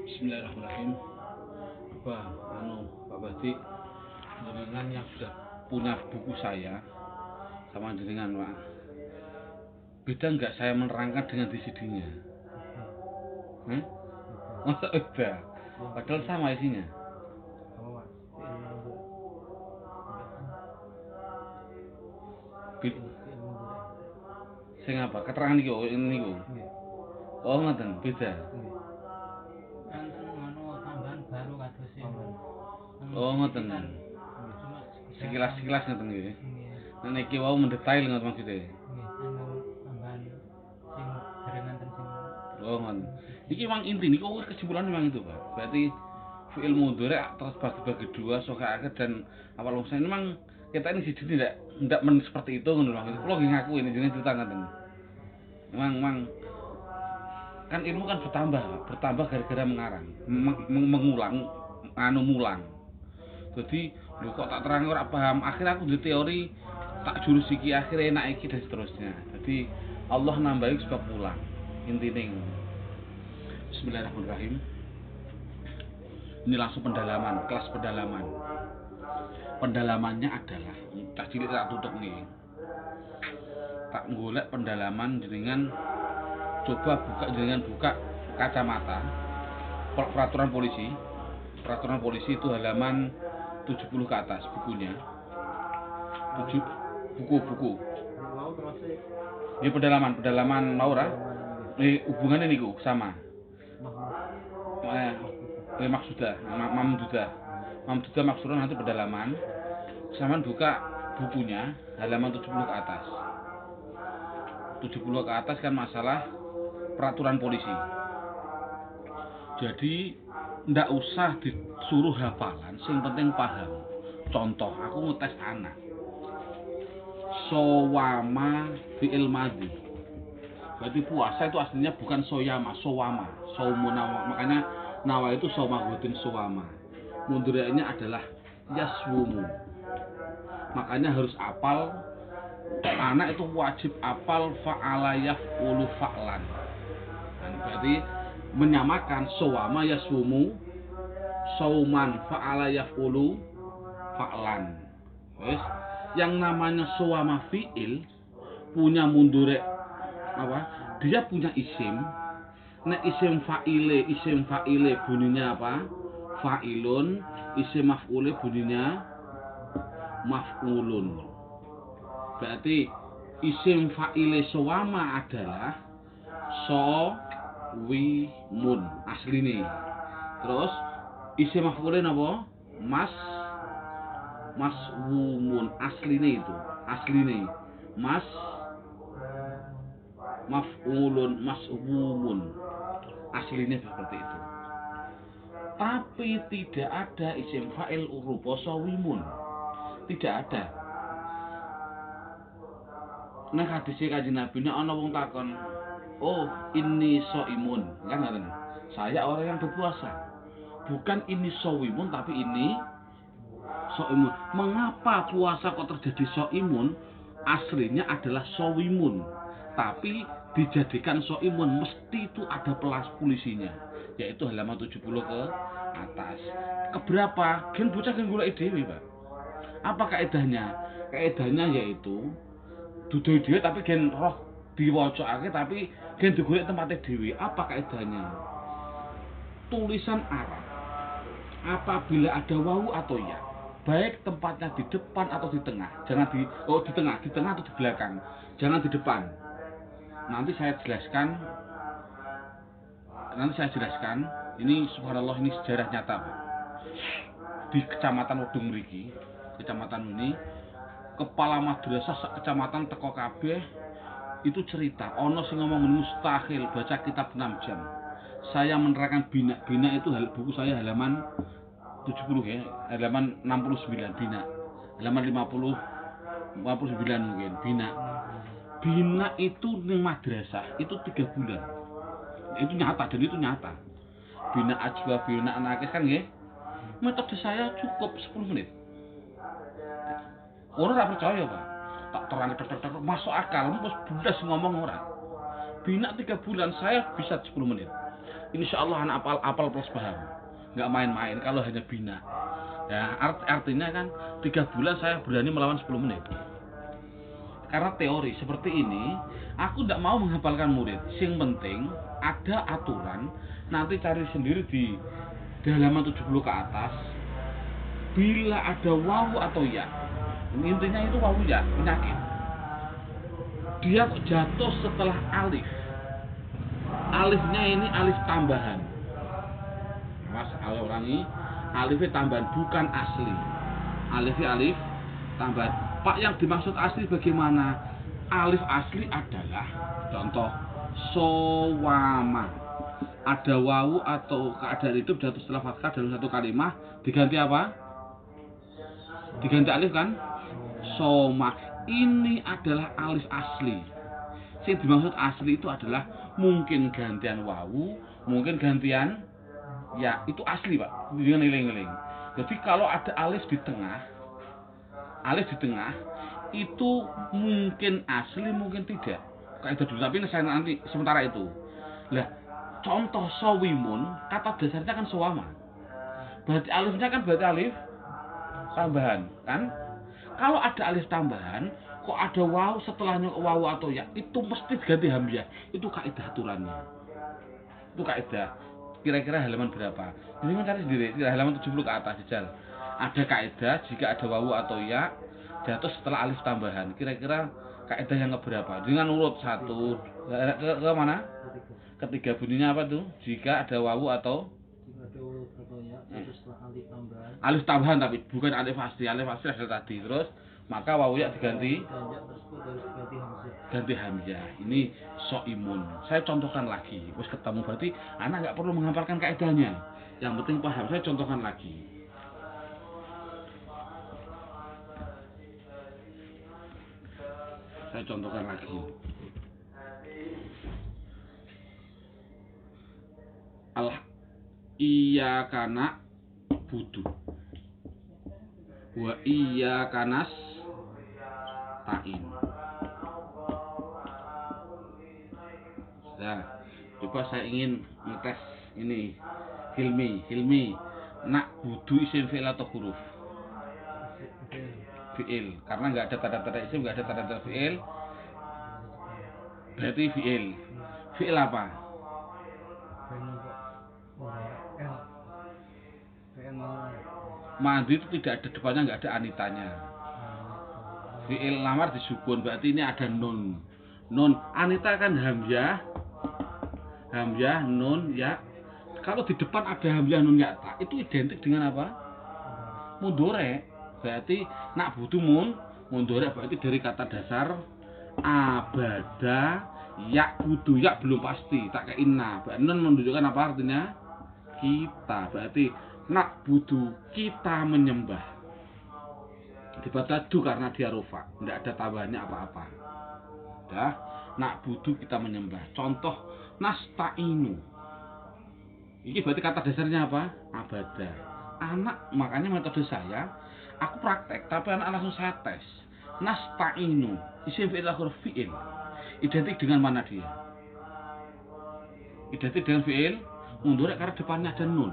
Bismillahirrahmanirrahim. Pak Badi, jenengan yang sudah punya buku saya sama jenengan, Pak. Beda nggak saya menerangkan dengan di CD-nya? Masa beda? Padahal sama isinya. Sing apa? Keterangan niku niku. Oh, ngoten, beda. Tambahan baru kados Oh, ngoten. Sekilas-sekilas ngoten nggih. Nek niki wau mendetail ngoten maksudnya. Tambahan sing barengan ten sing. Oh, ngoten. Iki memang inti niku kesimpulan memang itu, Pak. Berarti fi'il mudhari terus bagi dua soka akhir dan awal usaha. Memang kita ini siji tidak seperti itu ngono lho. Kulo nggih ngaku ini jenenge cerita ngoten. Memang kan ilmu kan bertambah gara-gara mengarang, mengulang, mulang. Jadi lho kok tak terang ora paham, akhirnya aku di teori tak jurus iki akhirnya enak iki dan seterusnya. Jadi Allah nambahi sebab mulang. Intine ngono. Bismillahirrahmanirrahim. Ini langsung pendalaman, kelas pendalaman. Pendalamannya adalah tak cilik tak tutup nih. Tak golek pendalaman jenengan coba buka kacamata peraturan polisi itu halaman 70 ke atas bukunya. Buku. Ini pendalaman Maura. Hubungannya niku sama. Maksudah maksudnya nanti pendalaman. Saman buka bukunya halaman 70 ke atas. 70 ke atas kan masalah peraturan polisi. Jadi ndak usah disuruh hafalan, sing penting paham. Contoh, aku ngetes anak. Sowama fi'il madhi. Berarti puasa itu aslinya bukan soyama, sowama. Saumunama. Makanya nawa itu somagutin sowama. Mudhari'nya adalah yaswumu. Makanya harus apal. Anak itu wajib apal fa'ala yaf'ulu fa'lan. Nah, berarti menyamakan sowama yaswumu, sauman fa'ala yaf'ulu fa'lan. Wes, yang namanya sowama fi'il punya mudhari' apa? Dia punya isim. Nek isim fa'ile bunyinya apa? Fa'ilun. Isim maf'ule bunyinya maf'ulun. Berarti isim fa'ile sowama adalah sowimun asline. Terus isim maf'ule napa? Maswumun asline itu. Asline maf'ulun maswumun. Aslinya seperti itu. Tapi tidak ada isim fa'il rupa sawimun. Tidak ada. Nah hadis Kanjeng Nabi nek ana wong takon, "Oh, ini shaimun." Kan ngoten. Saya orang yang berpuasa. Bukan ini shawimun tapi ini shaimun. Mengapa puasa kok terjadi shaimun? Aslinya adalah shawimun. Tapi dijadikan shaimun mesti itu ada polisinya, yaitu halaman 70 ke atas. Keberapa? Gen bocah gen golek dhewe, Pak. Apa kaedahnya? Kaedahnya yaitu dudu dhewe tapi gen roh diwacakake tapi gen digolek tempate dhewe. Apa kaedahnya? Tulisan Arab apabila ada wawu atau ya, baik tempatnya di depan atau di tengah. Jangan di tengah atau di belakang. Jangan di depan. Nanti saya jelaskan. Ini subhanallah ini sejarah nyata, Pak. Di Kecamatan Wedung mriki, kecamatan ini kepala madrasah kecamatan teko kabeh itu cerita ono sing ngomong mustahil baca kitab 6 jam. Saya menerangkan bina itu buku saya halaman 70 ya, halaman 69 bina. Halaman 59 mungkin bina itu ning madrasah itu 3 bulan. Itu nyata. Bina ajwa bina anakis kan nggih. Metode saya cukup 10 menit. Orang ora percaya, Pak. Tak terang masuk akal, terus budas ngomong orang. Bina 3 bulan saya bisa 10 menit. insya Allah anak apal plus paham, nggak main-main kalau hanya bina. Ya artinya kan 3 bulan saya berani melawan 10 menit. Karena teori seperti ini, aku tidak mau menghafalkan murid. Yang penting ada aturan. Nanti cari sendiri di halaman 70 ke atas. Bila ada wawu atau ya, intinya itu wawu ya, penyakit. Dia jatuh setelah alif. Alifnya ini alif tambahan. Mas, ulangi, alifnya tambahan bukan asli. Alifnya alif tambahan. Pak, yang dimaksud asli bagaimana? Alif asli adalah contoh sowama. Ada wawu atau keadaan hidup jatuh setelah fathah dalam satu kalimat diganti apa? Diganti alif kan? Soma. Ini adalah alif asli. Yang dimaksud asli itu adalah mungkin gantian wawu, mungkin gantian ya, itu asli Pak. Dengan ngiling-ngiling. Jadi kalau ada alif di tengah itu mungkin asli mungkin tidak. Kaidah dulu tapi saya nanti sementara itu. Lah, contoh sawimun kata dasarnya kan sawama. Berarti alifnya kan berarti alif tambahan, kan? Kalau ada alif tambahan, kok ada wawu setelahnya wawu atau ya, itu mesti ganti hamzah. Itu kaidah aturannya. Itu kaidah. Kira-kira halaman berapa? Jadi mencari sendiri, halaman 70 ke atas jajal. Ada kaidah jika ada wawu atau ya jatuh setelah alif tambahan. Kira-kira kaidah yang keberapa? Dengan urut 1 ke mana? Ketiga bunyinya apa tuh? Jika ada wawu atau alif tambahan. Alif tambahan tapi bukan alif asli. Alif asli adalah tadi. Terus maka wawu ya diganti ganti hamzah. Ini soimun. Saya contohkan lagi. Terus ketemu berarti anak nggak perlu menghafalkan kaidahnya. Yang penting paham. Saya contohkan lagi. Iyyaka na'budu wa iyyaka nasta'in. Nah, coba saya ingin ngetes ini. Hilmi, na'budu isim fi'il atau huruf? Fi'il. Karena nggak ada tanda-tanda isim, nggak ada tanda-tanda fi'il. Berarti fi'il. Fi'il apa? Madi itu tidak ada depannya, nggak ada anitanya. Fi'il lamar disukun, berarti ini ada nun. Anita kan hamzah, nun, ya. Kalau di depan ada hamzah nun ya ta, itu identik dengan apa? Mudhari. Berarti nak butuh mudhari, berarti dari kata dasar abada ya butuh, ya belum pasti, tak kayak inna. Berarti nun menunjukkan apa artinya? Kita. Berarti nak butuh, kita menyembah. Dibaca du karena dia rofa, tidak ada tambahannya apa-apa. Dah, nak butuh kita menyembah. Contoh nasta'inu. Ini berarti kata dasarnya apa? Abada. Anak, makanya metode saya, aku praktek, tapi anak langsung saya tes. Nasta'inu, isim fi'il huruf fi'il. Identik dengan mana dia? Identik dengan fi'il mudhari karena depannya ada nun.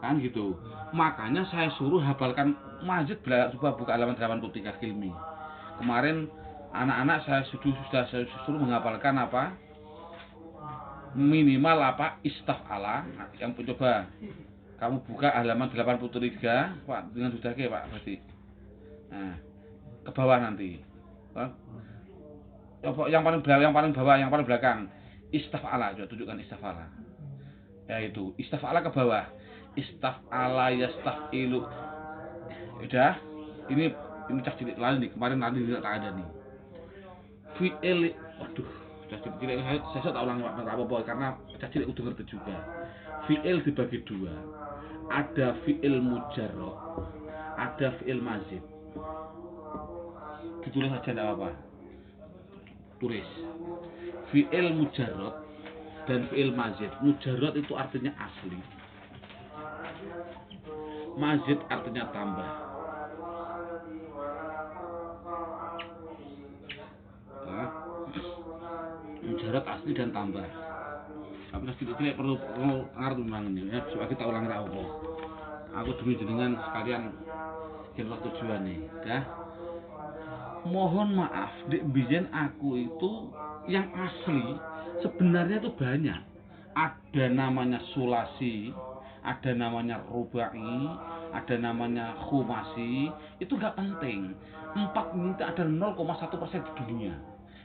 Kan gitu. Makanya saya suruh hafalkan Majid. Coba buka halaman 83 Hilmi. Kemarin anak-anak saya sudah suruh menghafalkan apa? Minimal apa? Istaf'ala. Nah, yang coba kamu buka halaman 83 Pak, dengan sudah ke Pak berarti. Nah, ke bawah nanti. Coba yang paling bawah, yang paling belakang. Istaf'ala, coba tunjukkan istaf'ala. Ya itu, istaf'ala ke bawah. Istaf'ala yastaf'ilu. Udah, ini cak cilik lain nih, kemarin nanti tidak ada nih. Fi'il, waduh, cak cilik saya tak ulang apa-apa karena cak cilik udah ngerti juga. Fi'il dibagi dua. Ada fi'il mujarrad, ada fi'il mazid. Ditulis saja enggak apa-apa. Tulis. Fi'il mujarrad dan fi'il mazid. Mujarrad itu artinya asli. Mazid artinya tambah. Mujarrad asli dan tambah. tapi sedikit perlu ngerti memang ini ya, supaya kita ulang apa. Aku demi jenengan sekalian jelas tujuan nih, ya. Mohon maaf, Dek biyen aku itu yang asli sebenarnya itu banyak. Ada namanya sulasi, ada namanya rubai, ada namanya khumasi, itu nggak penting. 4 ini ada 0,1% di dunia.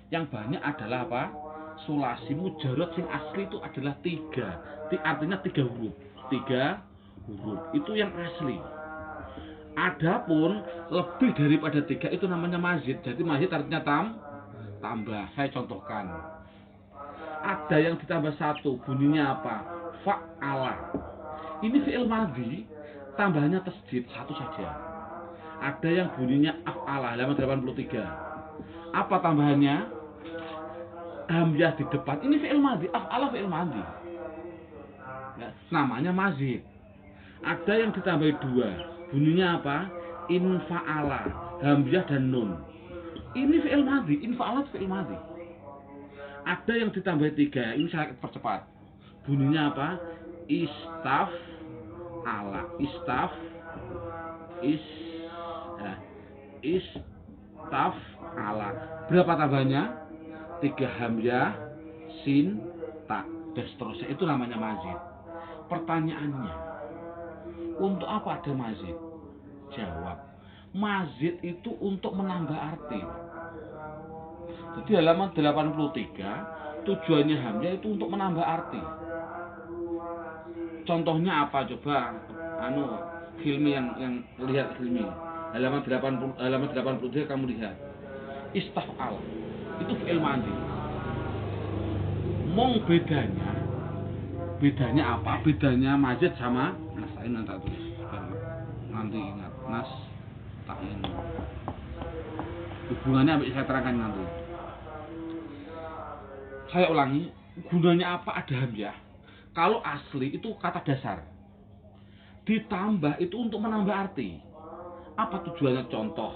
Yang banyak adalah apa? Sulasi mujarad yang asli itu adalah 3. Artinya 3 huruf. 3 huruf. Itu yang asli. Adapun lebih daripada 3 itu namanya mazid. Jadi mazid artinya tambah. Saya contohkan. Ada yang ditambah 1, bunyinya apa? Fa'ala. Ini fi'il madhi, tambahnya tasdid 1 saja. Ada yang bunyinya af'ala, halaman 83. Apa tambahannya? Hamzah di depan. Ini fi'il madhi, af'ala fi'il madhi. Ya, namanya mazid. Ada yang ditambahi 2, bunyinya apa? Infa'ala, hamzah dan nun. Ini fi'il madhi, infa'ala fi'il madhi. Ada yang ditambahi 3, ini saya percepat. Bunyinya apa? Istaf'ala, istaf'ala. Berapa tambahnya? 3 hamzah, sin, ta, dan seterusnya. Itu namanya mazid. Pertanyaannya, untuk apa ada mazid? Jawab, mazid itu untuk menambah arti. Jadi halaman 83, tujuannya hamzah itu untuk menambah arti. Contohnya apa coba? Hilmi yang lihat Hilmi. Halaman 83 kamu lihat. Istaf'al. Itu fi'il madhi. Mong bedanya apa? Bedanya mazid sama nasain nanti ingat nas ta'in. Hubungannya saya terangkan nanti. Saya ulangi, gunanya apa ada hamzah? Kalau asli itu kata dasar. Ditambah itu untuk menambah arti. Apa tujuannya? Contoh,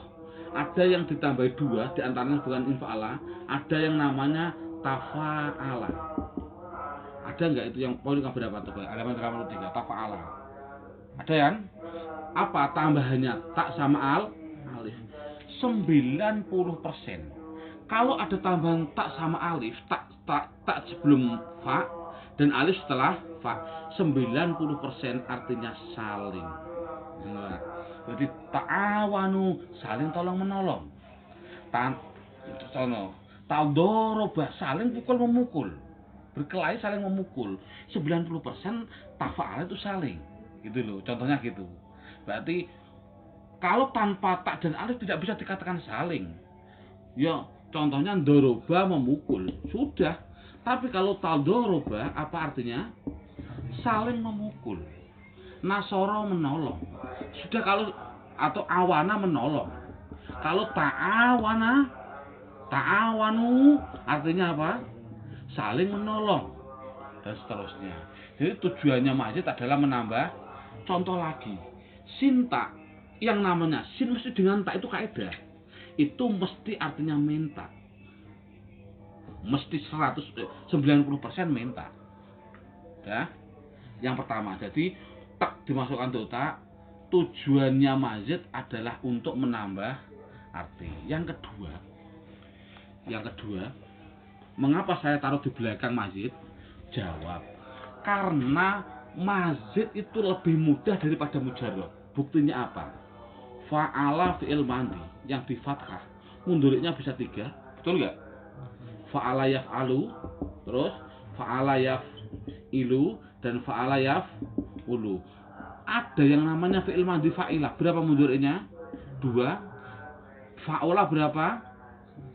ada yang ditambahi 2, diantaranya bukan infa'ala, ada yang namanya tafa'ala. Ada nggak itu yang poin berapa tuh? Halaman 83, tafa'ala. Ada yang? Apa tambahannya? Tak sama alif. 90%. Kalau ada tambahan tak sama alif, tak sebelum fa dan alif setelah fa, 90% artinya saling. Nah, jadi ta'awanu, saling tolong menolong. Tadoroba, saling pukul memukul. Berkelahi saling memukul. 90% tafa'al itu saling. Gitu loh, contohnya gitu. Berarti kalau tanpa tak dan alif tidak bisa dikatakan saling. Ya, contohnya doroba memukul, sudah. Tapi kalau tadoroba apa artinya? Saling memukul. Nasoro menolong. Sudah kalau atau awana menolong. Kalau ta'awanu artinya apa? Saling menolong dan seterusnya. Jadi tujuannya mazid adalah menambah. Contoh lagi, sinta yang namanya sin mesti dengan tak itu kaidah. Itu mesti artinya minta. Mesti 90% minta. Ya. Yang pertama, jadi tak dimasukkan tak, tujuannya mazid adalah untuk menambah arti. Yang kedua, mengapa saya taruh di belakang mazid? Jawab, karena mazid itu lebih mudah daripada mujarrad. Buktinya apa? Fa'ala fi'il madhi yang di fathah, munduriknya bisa 3, betul nggak? Fa'ala yaf'alu, terus fa'ala yaf'ilu, dan fa'ala yaf'ulu. Ada yang namanya fi'il madhi fa'ilah, berapa munduriknya? 2. Fa'ula berapa?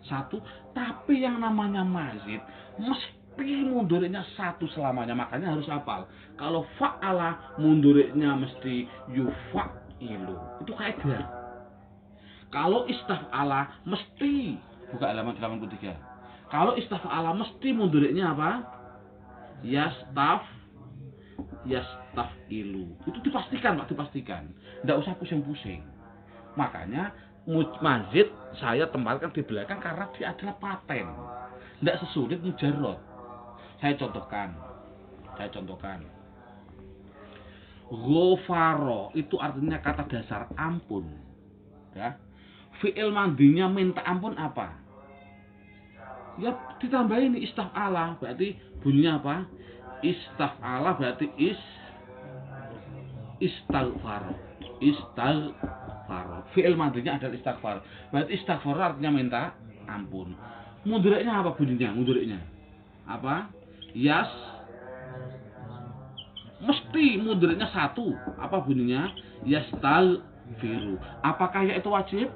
1. Tapi yang namanya mazid mesti munduriknya 1 selamanya, makanya harus hafal. Kalau fa'ala munduriknya mesti yufa'ilu, itu kaidah. Kalau istaf'ala mesti, buka halaman 83. Kalau istaf'ala mesti munduriknya apa? Yastafilu. Itu dipastikan, Pak, dipastikan. Enggak usah pusing-pusing. Makanya mazid saya tempatkan di belakang karena dia adalah paten. Enggak sesulit mujarrad. Saya contohkan. Saya contohkan. Ghafara itu artinya kata dasar ampun. Ya. Fi'il madinya minta ampun apa? Ya ditambahin istaf'ala, berarti bunyinya apa? Istaf'ala berarti istaghfar. Istaghfar. Fi'il madinya adalah istighfar. Berarti istighfar artinya minta ampun. Mudhari'nya apa bunyinya? Mudhari'nya apa? Mesti mudhari'nya satu. Apa bunyinya? Yastaghfiru. Apakah ya itu wajib?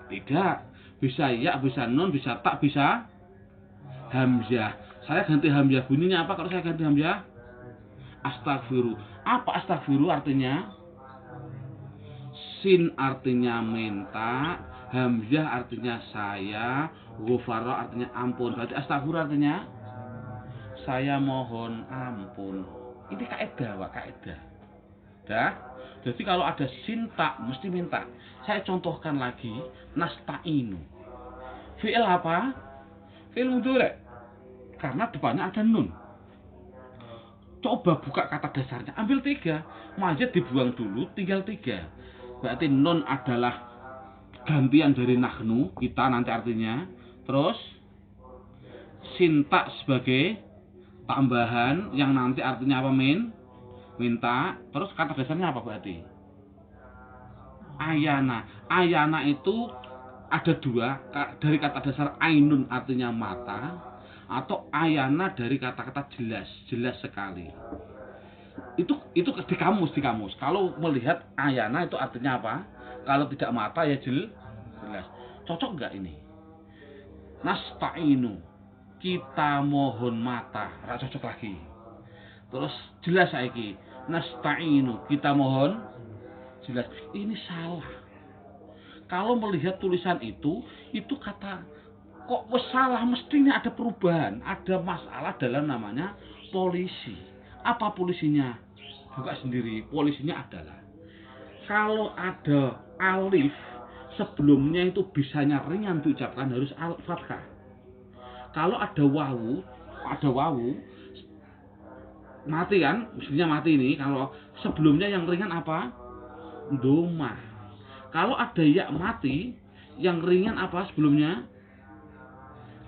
Tidak. Bisa ya, bisa nun, bisa tak, bisa hamzah. Saya ganti hamzah. Bunyinya apa kalau saya ganti hamzah? Astaghfiru. Apa astaghfiru artinya? Sin artinya minta, hamzah artinya saya, ghafara artinya ampun. Berarti astaghfiru artinya saya mohon ampun. Ini kaidah, Pak, kaidah. Dah. Jadi kalau ada sinta mesti minta. Saya contohkan lagi, nasta'inu. Fi'il apa? Fi'il mudhari'. Karena depannya ada nun. Coba buka kata dasarnya, ambil 3. Mazid dibuang dulu, tinggal 3. Berarti nun adalah gantian dari nahnu, kita nanti artinya. Terus sinta sebagai tambahan yang nanti artinya apa, minta. Terus kata dasarnya apa berarti? Ayana. Ayana itu ada 2, dari kata dasar ainun artinya mata, atau ayana dari kata-kata jelas sekali. Itu di kamus. Kalau melihat ayana itu artinya apa? Kalau tidak mata ya jelas. Cocok nggak ini? Nasta'inu, kita mohon mata, nggak cocok lagi. Terus jelas saiki, nasta'inu, kita mohon jelas. Ini salah. Kalau melihat tulisan itu kata kok salah, mestinya ada perubahan, ada masalah dalam namanya polisi. Apa polisinya? Buka sendiri. Polisinya adalah kalau ada alif sebelumnya itu bisanya ringan diucapkan harus fathah. Kalau ada wawu mati kan, mestinya mati ini. Kalau sebelumnya yang ringan apa? Doma. Kalau ada ya mati yang ringan apa sebelumnya?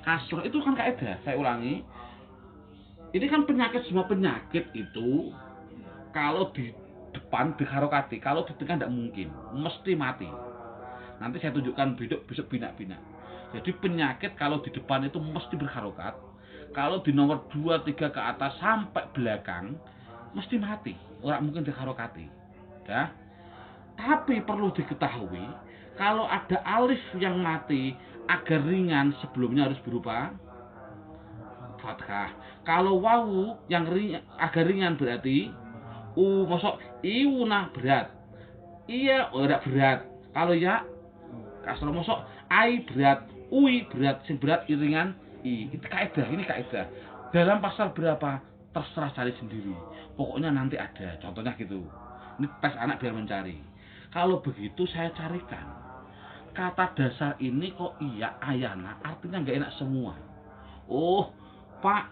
Kasroh. Itu kan kaidah. Saya ulangi. Ini kan penyakit, semua penyakit itu kalau di depan diharokati, kalau di tengah tidak mungkin, mesti mati. Nanti saya tunjukkan besok bina-bina. Jadi penyakit kalau di depan itu mesti berharokat, kalau di nomor 2, 3 ke atas sampai belakang mesti mati, orang mungkin diharokati. Ya. Tapi perlu diketahui, kalau ada alif yang mati agar ringan sebelumnya harus berupa fathah. Kalau wawu yang agar ringan berarti masuk iuna berat. Iya, ora berat. Kalau ya kasroh masuk ai berat, ui berat, sing berat ringan i. Itu kaidah, ini kaidah. Dalam pasal berapa terserah cari sendiri. Pokoknya nanti ada, contohnya gitu. Ini tes anak biar mencari. Kalau begitu saya carikan. Kata dasar ini kok iya ayana artinya nggak enak semua. Oh, Pak,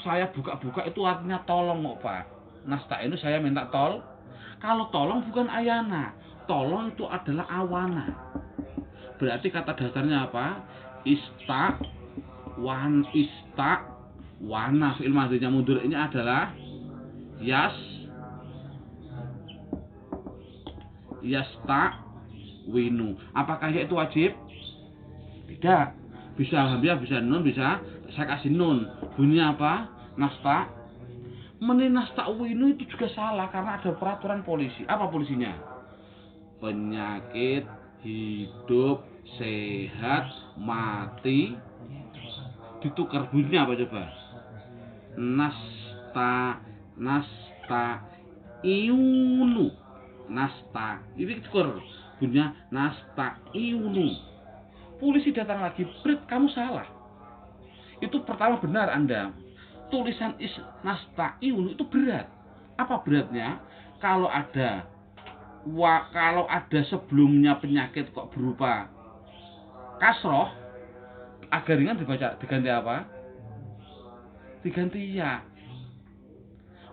saya buka-buka itu artinya tolong kok, Pak. Nasta'inu saya minta Kalau tolong bukan ayana. Tolong itu adalah awana. Berarti kata dasarnya apa? Wana. Fi'il madhinya mundur ini adalah yasta'winu. Apakah ya itu wajib? Tidak. Bisa alhamdulillah, bisa nun, bisa saya kasih nun. Bunyinya apa? Nasta'winu itu juga salah karena ada peraturan polisi. Apa polisinya? Penyakit, hidup, sehat, mati, ditukar. Bunyinya apa coba? Nasta'inu. Ini ditukar. Bunyinya nasta'inu. Polisi datang lagi, Brit, kamu salah. Itu pertama benar Anda. Tulisan nasta'inu itu berat. Apa beratnya? Kalau ada sebelumnya penyakit kok berupa kasroh, agar ringan diganti apa? Diganti ya.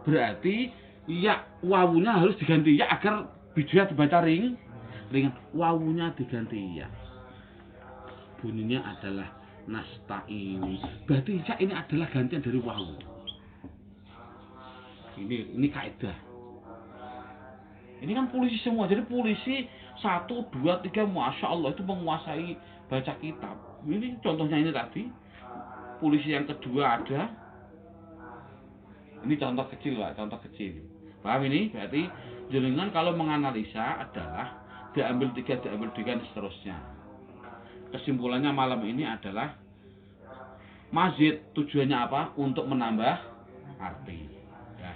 Berarti ya wawunya harus diganti ya agar biduya dibaca ringan. Wawunya diganti ya. Bunyinya adalah nasta'ini. Berarti ya ini adalah gantian dari wawu. Ini kaidah. Ini kan polisi semua. Jadi polisi 1, 2, 3 Masya Allah itu menguasai baca kitab. Ini contohnya ini tadi. Polisi yang kedua ada. Ini contoh kecil Pak, contoh kecil. Paham ini? Berarti jenengan kalau menganalisa adalah diambil 3, diambil 3 dan seterusnya. Kesimpulannya malam ini adalah mazid tujuannya apa? Untuk menambah arti. Ya.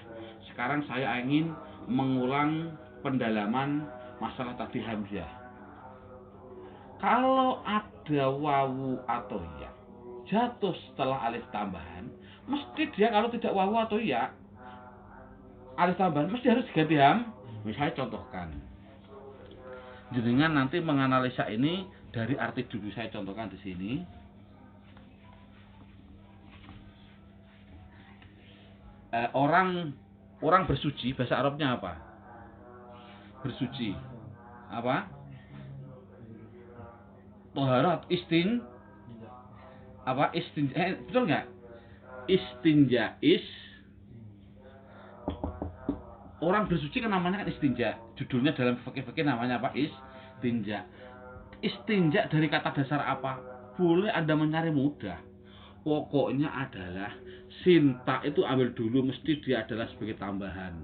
Sekarang saya ingin mengulang pendalaman masalah tadi hamzah. Kalau ada wawu atau ya jatuh setelah alif tambahan, mesti dia kalau tidak wawu atau ya alif tambahan mesti harus diganti ham. Misalnya contohkan, jenengan nanti menganalisa ini dari arti dulu. Saya contohkan di sini. Orang bersuci bahasa Arabnya apa? Bersuci apa? Toharat betul nggak? Istinja orang bersuci kan namanya kan istinja. Judulnya dalam fikih namanya apa? Istinja. Istinja dari kata dasar apa? Boleh Anda mencari mudah. Pokoknya adalah sinta itu ambil dulu, mesti dia adalah sebagai tambahan.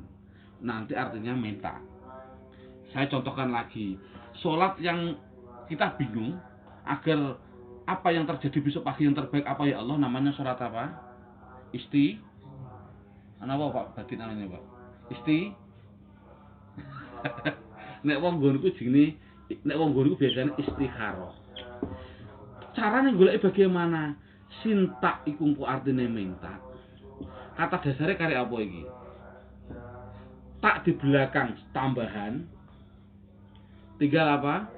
Nanti artinya minta. Saya contohkan lagi. Sholat yang kita bingung agar apa yang terjadi besok pagi yang terbaik apa ya Allah, namanya sholat apa? Apa Pak Badin namanya Pak? Nek wong nggonku jenenge, nek wong nggonku biasanya istikharah. Caranya golek bagaimana? Sinta iku engko artine minta. Kata dasarnya karya apa iki? Tak di belakang tambahan. Tinggal apa?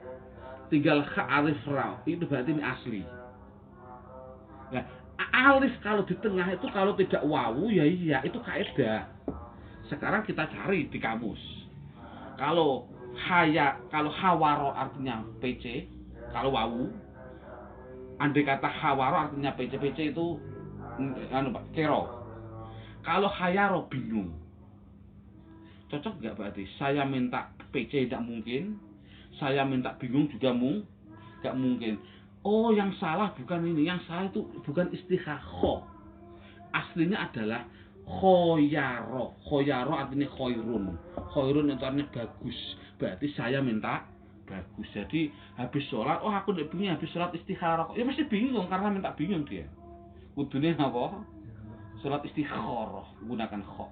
Tinggal kha alif ra. Itu berarti ini asli. Nah, alif kalau di tengah itu kalau tidak wawu ya iya, itu kaidah. Sekarang kita cari di kamus. Kalau hawaro artinya PC, kalau wawu, andai kata hawaro artinya PC itu kero. Kalau hayaro bingung. Cocok nggak berarti? Saya minta PC tidak mungkin, saya minta bingung juga nggak mungkin. Oh, yang salah bukan ini, yang salah itu bukan istikharah. Aslinya adalah khoyaro. Khoyaro artinya khairun. Khairun itu artinya bagus. Berarti saya minta bagus. Jadi habis sholat, oh aku tidak bingung habis sholat istikharah. Ya mesti bingung karena minta bingung dia. Kudune apa? Sholat istikharah menggunakan kho.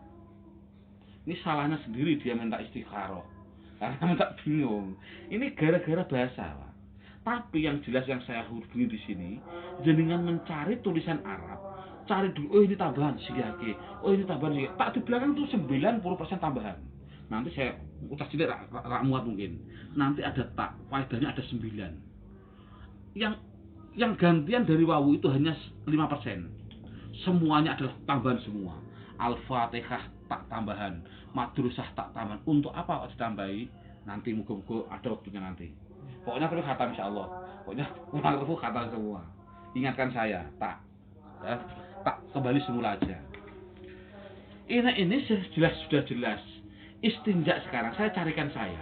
Ini salahnya sendiri dia minta istikharah karena minta bingung. Ini gara-gara bahasa, Pak. Tapi yang jelas yang saya hubungi di sini, jenengan mencari tulisan Arab, cari dulu, oh ini tambahan sigake, oh ini tambahan sigake. Tak di belakang itu 90% tambahan. Nanti saya utas cilik rak muat mungkin. Nanti ada tak, faedahnya ada 9. Yang gantian dari wawu itu hanya 5%. Semuanya adalah tambahan semua. Al-Fatihah tak tambahan, Madrusah tak tambahan. Untuk apa ditambahi? Nanti muga-muga ada waktunya nanti. Pokoknya terus khatam insyaallah. Pokoknya ulang terus khatam semua. Ingatkan saya, tak kembali semula aja. Ini sudah jelas. Istinja sekarang saya carikan saya.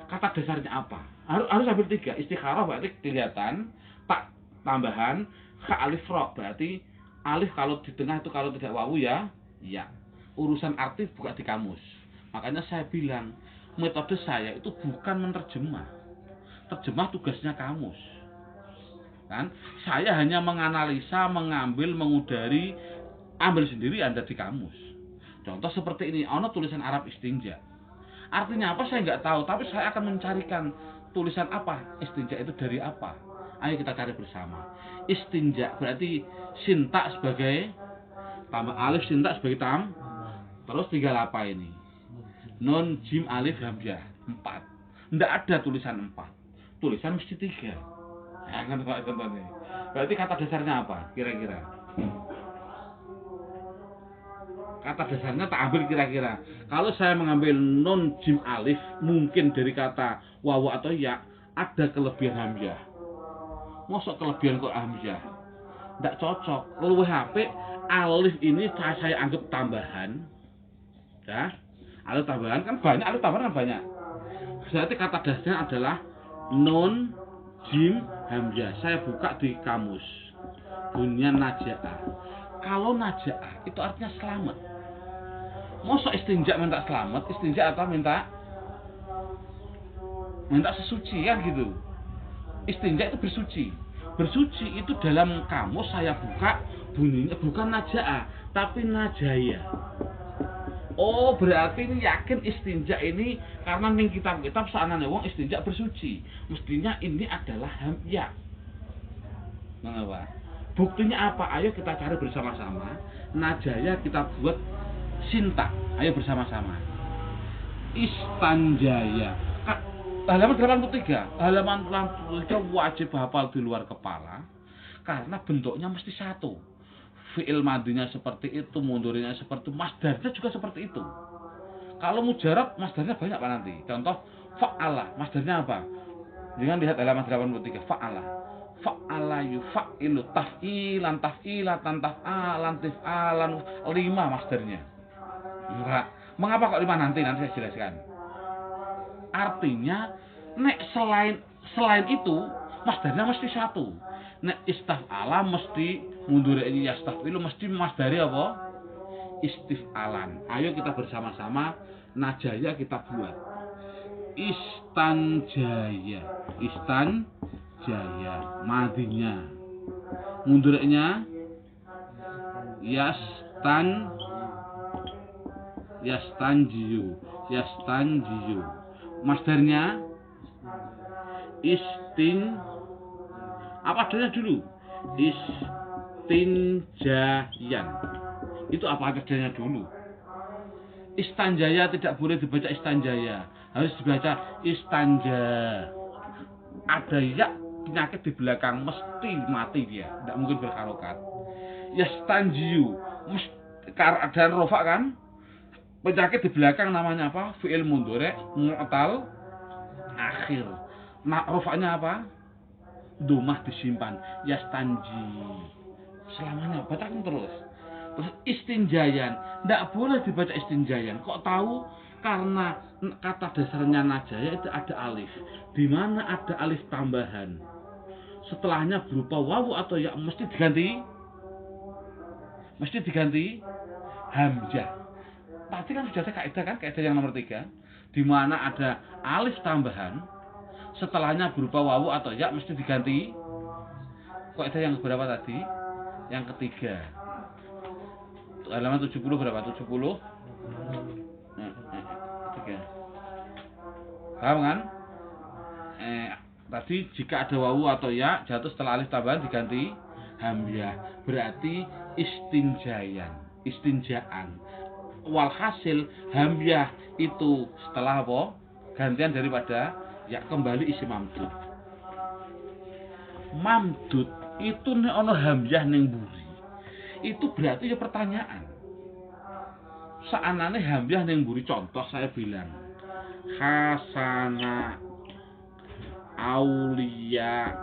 Kata dasarnya apa? Harus ambil 3. Istikharah berarti kelihatan, tak tambahan, kha alif ra berarti alif kalau di tengah itu kalau tidak wawu ya, iya. Urusan arti buka di kamus. Makanya saya bilang, metode saya itu bukan menerjemah. Terjemah tugasnya kamus. Kan? Saya hanya menganalisa, mengambil, mengudari, ambil sendiri Anda di kamus. Contoh seperti ini, ono tulisan Arab istinja. Artinya apa saya nggak tahu, tapi saya akan mencarikan tulisan apa, istinja itu dari apa. Ayo kita cari bersama. Istinja berarti sinta sebagai tambah alif, sinta sebagai terus tinggal apa ini? Nun, jim, alif, hamzah 4. Nggak ada tulisan 4. Tulisan mesti 3. Jangan Pak contohnya. Berarti kata dasarnya apa? Kira-kira. kata dasarnya tak ambil kira-kira. Kalau saya mengambil non jim alif, mungkin dari kata wawu atau ya ada kelebihan hamzah. Mosok kelebihan kok hamzah? Ndak cocok. Luwih apik alif ini saya anggap tambahan. Ya. Alif tambahan kan banyak, alif tambahan kan banyak. Berarti kata dasarnya adalah non jim hamzah. Saya buka di kamus. Bunyian naja'ah. Kalau naja'ah itu artinya selamat. Mosok istinja minta selamat, istinja atau minta sesuci kan gitu. Istinja itu bersuci. Bersuci itu dalam kamus saya buka bunyinya bukan naja'ah, tapi najaya. Oh, berarti ini yakin istinja ini karena ning kitab-kitab saanane wong istinja bersuci. Mestinya ini adalah hamzah. Mengapa? Buktinya apa? Ayo kita cari bersama-sama. Najaya kita buat sinta. Ayo bersama-sama. Istanjaya. Halaman 83. Halaman 83 wajib hafal di luar kepala karena bentuknya mesti satu. Fi'il madinya seperti itu, mundurinya seperti itu, masdarnya juga seperti itu. Kalau mujarab, masdarnya banyak Pak nanti. Contoh, fa'ala, masdarnya apa? Jangan lihat halaman 83, fa'ala. Fa'ala yufa'ilu, taf'ilan, taf'ilatan, taf'alan, tif'alan, 5 masdarnya. Enggak. Mengapa kok 5 nanti saya jelaskan. Artinya, nek selain itu, masdarnya mesti satu. Nek istaf'ala mesti mundur ini yastafilu mesti masdari apa? Istif'alan. Ayo kita bersama-sama najaya kita buat. Istanjaya. Istanjaya madinya. Mundurnya yastanjiyu. Yastanjiyu. Masdarnya apa adanya dulu? Istinjayan. Itu apa adanya dulu? Istanjaya tidak boleh dibaca istanjaya, harus dibaca istanja. Ada ya penyakit di belakang mesti mati dia, tidak mungkin berharokat. Yastanjiyu, ada rofa kan? Penyakit di belakang namanya apa? Fi'il mundhari mu'tal akhir. Nah, rofanya apa? Domah disimpan, yastanji selamanya, bacakan terus istinjayan, tidak boleh dibaca istinjayan. Kok tahu? Karena kata dasarnya najaya itu ada alif, di mana ada alif tambahan setelahnya berupa wawu atau ya mesti diganti hamzah. Tadi kan sudah ada kaidah yang nomor 3, di mana ada alif tambahan setelahnya berupa wawu atau ya mesti diganti. Kaidah yang berapa tadi? Yang ketiga. Halaman 70 berapa? 70. Ketiga. Paham kan? Tadi jika ada wawu atau ya jatuh setelah alif tambahan diganti hamzah. Berarti istinjaan. Walhasil hamzah itu setelah apa? Gantian daripada ya kembali isi mamdud. Mamdud itu nek ana hamzah ning mburi. Itu berarti ya pertanyaan. Saanane hamzah ning mburi, contoh saya bilang hasana aulia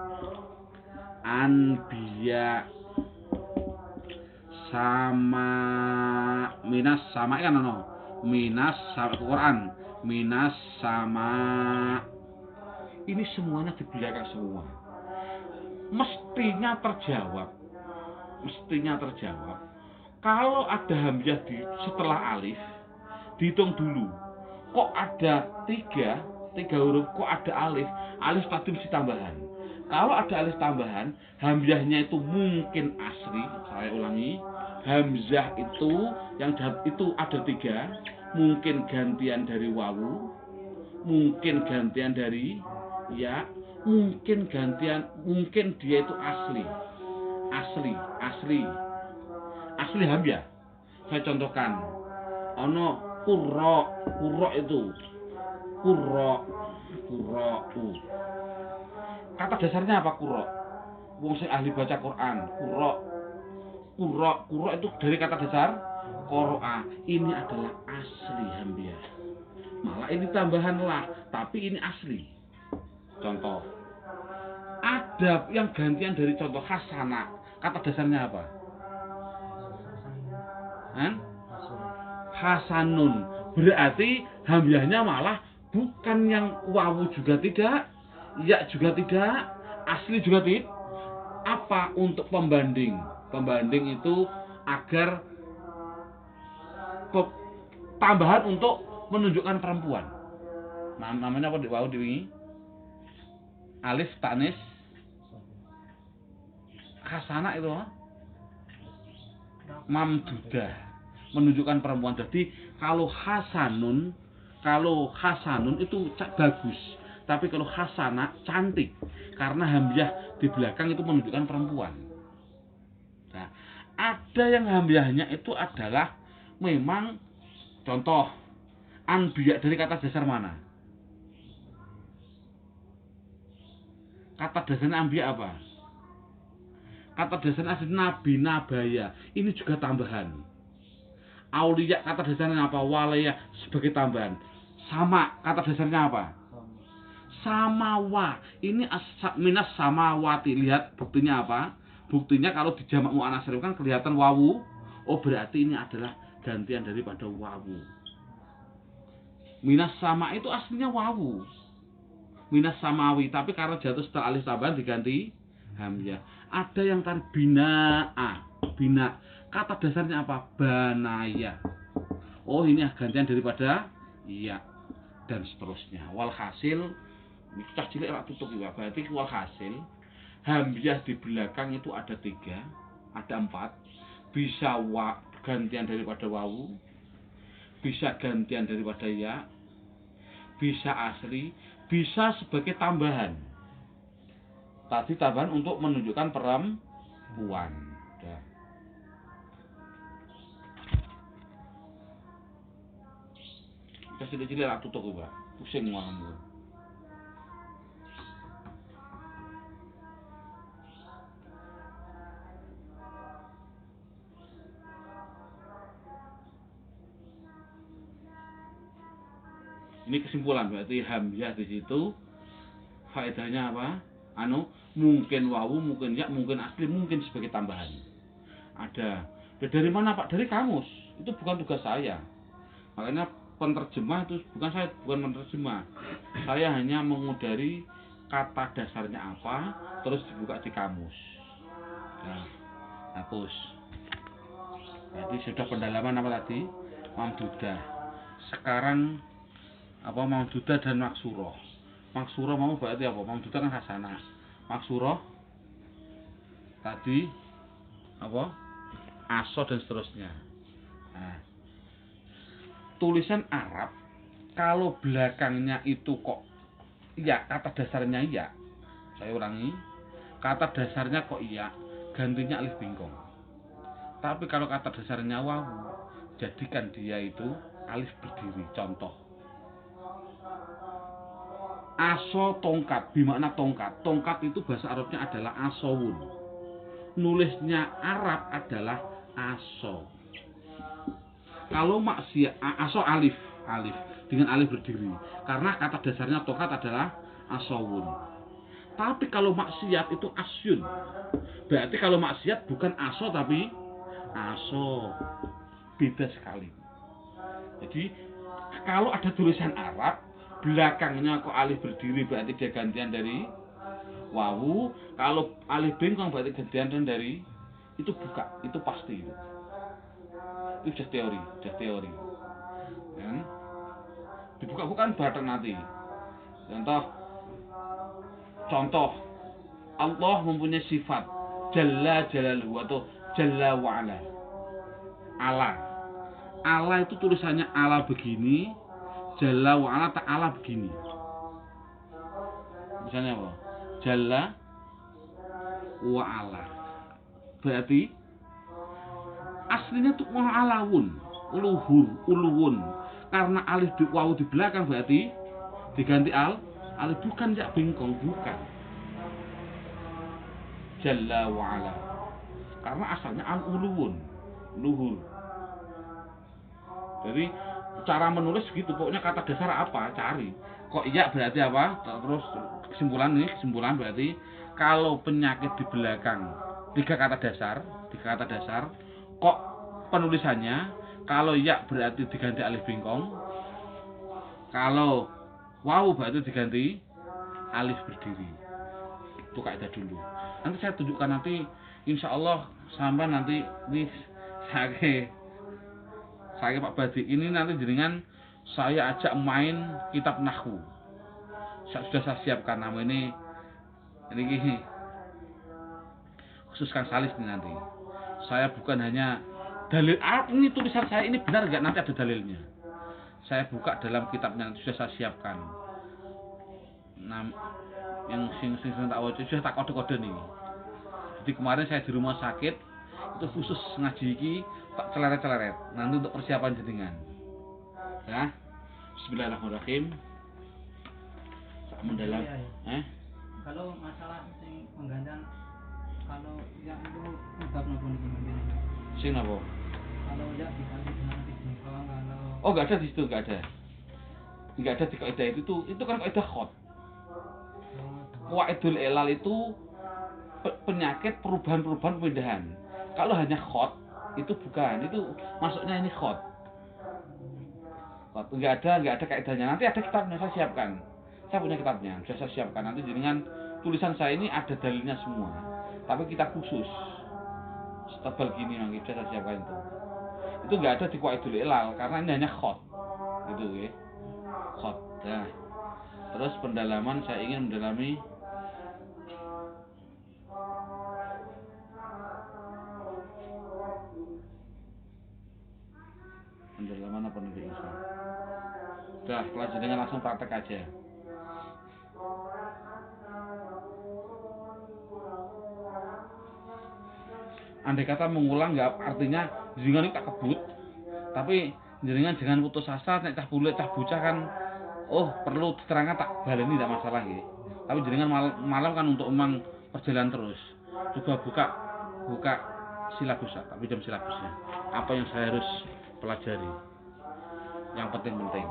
anbiya sama minas sama kan ono minas sama Quran minas sama ini semuanya di belakang semua mestinya terjawab kalau ada hamzah setelah alif dihitung dulu kok ada tiga huruf kok ada alif tadi mesti tambahan. Kalau ada alif tambahan hamzahnya itu mungkin asri, saya ulangi, hamzah itu yang itu ada 3, mungkin gantian dari wawu, mungkin gantian dari ya, mungkin dia itu asli hamzah. Saya contohkan, ono qurra itu qurra. Kata dasarnya apa qurra? Wong sing ahli baca Quran, qurra itu dari kata dasar Qoro'a ini adalah asli hamzah. Malah ini tambahan la, tapi ini asli. Contoh. Ada yang gantian dari contoh hasana. Kata dasarnya apa? Hasanun. Berarti hamzahnya malah bukan yang wawu juga tidak, ya juga tidak, asli juga tidak. Apa untuk pembanding? Pembanding itu agar tambahan untuk menunjukkan perempuan. Nah, namanya apa di wawu diwingi? Alif tanis hasana itu mamdudah, menunjukkan perempuan. Jadi kalau hasanun itu bagus, tapi kalau hasana cantik, karena hamzah di belakang itu menunjukkan perempuan. Nah, ada yang hamzahnya itu adalah memang contoh anbiya dari kata dasar mana? Kata dasarnya anbiya apa? Kata dasarnya asli nabi, nabaya. Ini juga tambahan. Auliya kata dasarnya apa? Walaya sebagai tambahan. Sama kata dasarnya apa? Samawa. Ini minas samawati. Lihat buktinya apa? Buktinya kalau di jamak muannats salim kan kelihatan wawu. Oh berarti ini adalah gantian daripada wawu. Minas sama itu aslinya wawu. Minas samawi, tapi karena jatuh setelah alif tambahan diganti hamzah. Ada yang tadi bina'a, bina. Kata dasarnya apa? Banaya. Oh ini gantian daripada iya dan seterusnya. Walhasil kita cilik rak tutup ya. Berarti walhasil hamzah di belakang itu ada 3, ada 4. Bisa gantian daripada wawu, bisa gantian daripada ya, bisa asli, bisa sebagai tambahan. Tadi tambahan untuk menunjukkan perempuan. Udah. Kita cilik-cilik lah tutup ya, pusing malam. Ini kesimpulan, berarti hamzah di situ faedahnya apa? Mungkin wawu, mungkin ya, mungkin asli, mungkin sebagai tambahan. Ada. Dari mana Pak? Dari kamus. Itu bukan tugas saya. Makanya penerjemah itu bukan penerjemah. Saya hanya mengudari kata dasarnya apa, terus dibuka di kamus. Nah, hapus. Berarti sudah pendalaman apa tadi? Mamdudah. Sekarang apa mamdudah dan maksuroh. Maksuroh mau berarti apa? Mamdudah kan hasanah. Maksuroh tadi apa? Aso dan seterusnya. Nah, tulisan Arab kalau belakangnya itu kok iya, kata dasarnya iya. Saya ulangi. Kata dasarnya kok iya, gantinya alif bingkong. Tapi kalau kata dasarnya wawu, jadikan dia itu alif berdiri. Contoh aso tongkat, bermakna tongkat. Tongkat itu bahasa Arabnya adalah asowun. Nulisnya Arab adalah aso. Kalau maksiat aso alif dengan alif berdiri. Karena kata dasarnya tongkat adalah asowun. Tapi kalau maksiat itu asyun. Berarti kalau maksiat bukan aso tapi aso. Beda sekali. Jadi kalau ada tulisan Arab belakangnya kok alif berdiri berarti dia gantian dari wawu. Kalau alif bengkong berarti gantian dari itu buka, itu pasti itu. Itu sudah teori. Kan? Dibuka bukan bareng nanti. Contoh Allah mempunyai sifat Jalla Jalaluhu atau Jalla wa'ala. Allah itu tulisannya Allah begini, Jalla wa'ala ta'ala begini. Misalnya apa? Jalla wa'ala. Berarti aslinya itu wa'alawun, uluwun. Karena alif di wawu di belakang berarti diganti alif bukan ya bengkong, bukan. Jalla wa'ala. Karena asalnya al-uluwun, luhur. Jadi cara menulis gitu, pokoknya kata dasar apa cari. Kok iya berarti apa? Terus kesimpulan berarti kalau penyakit di belakang tiga kata dasar, kok penulisannya kalau iya berarti diganti alif bengkong, kalau wawu berarti diganti alif berdiri. Itu kaidah dulu. Nanti saya tunjukkan nanti, insya Allah sampai nanti ini saya Pak Badi ini nanti jenengan saya ajak main kitab nahwu. Sudah saya siapkan nama ini khususkan salis nih nanti. Saya bukan hanya dalil, ini tulisan saya ini benar nggak, nanti ada dalilnya. Saya buka dalam kitabnya, sudah saya siapkan. Yang sing tak waca sudah tak kode-kode nih. Jadi kemarin saya di rumah sakit itu khusus ngaji iki tak celeret-celeret nanti untuk persiapan jenengan. Ya. Bismillahirrahmanirrahim. Sak mendalam. Kalau masalah sing penggantian, kalau yang itu bab nopo niku mungkin. Sing napa? Kalau ya diganti dengan bengkong, kalau Oh, enggak ada di situ, enggak ada. Enggak ada di kaidah itu kan kaidah khot. Qaidul ilal itu penyakit perubahan pemindahan. Kalau hanya khot itu bukan, itu masuknya ini khot. Enggak ada kaidahnya. Nanti ada kitabnya saya siapkan. Saya punya kitabnya, sudah saya siapkan. Nanti dengan tulisan saya ini ada dalilnya semua. Tapi kita khusus setebal gini nanti sudah saya siapkan itu. Itu enggak ada di qaidul ilal karena ini hanya khot. Gitu ya. Khot. Nah. Terus pendalaman saya ingin mendalami pendalaman apa nanti Ustaz? Udah, kelas dengan langsung praktek aja. Andai kata mengulang nggak artinya jenengan ini tak kebut, tapi jenengan jangan putus asa, nek cah bule cah bocah kan perlu diterangkan tak baleni tidak masalah nggih. Tapi jenengan malam kan untuk memang perjalanan terus. Coba buka silabus, tak pinjam silabusnya. Apa yang saya harus pelajari? Yang penting-penting.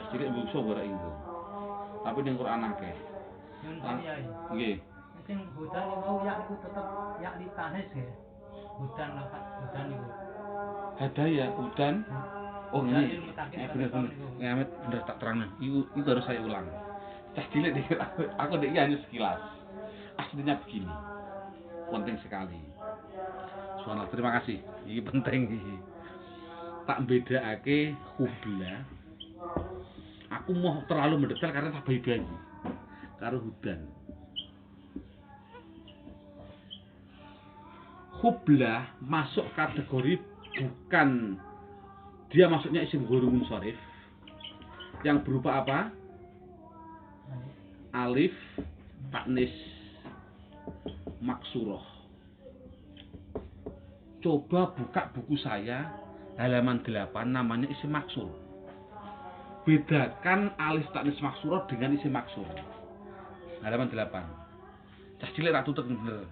Cilik mbok iso ora itu. Tapi ning Quran akeh. Nggih. Sing hudan niku ya niku tetep ya ditanis nggih. Hudan lafaz hudan niku. Hadaya hudan. Oh ini. Bener. Ngamet bener tak terangna. Itu harus saya ulang. Cah cilik dikit aku ndek hanya sekilas. Aslinya begini. Penting sekali. Subhanallah, terima kasih. Ini penting iki. Tak bedakake hubla. Aku mau terlalu mendetail karena tak bayi-bayi karo hudan. Hublah masuk kategori bukan, dia masuknya isim ghairul munsharif yang berupa apa? Alif taknis maksuroh. Coba buka buku saya halaman 8, namanya isim maksur. Bedakan alif taknis maksurah dengan isim maksur. Halaman 8. Cah cilik tak tutup bener.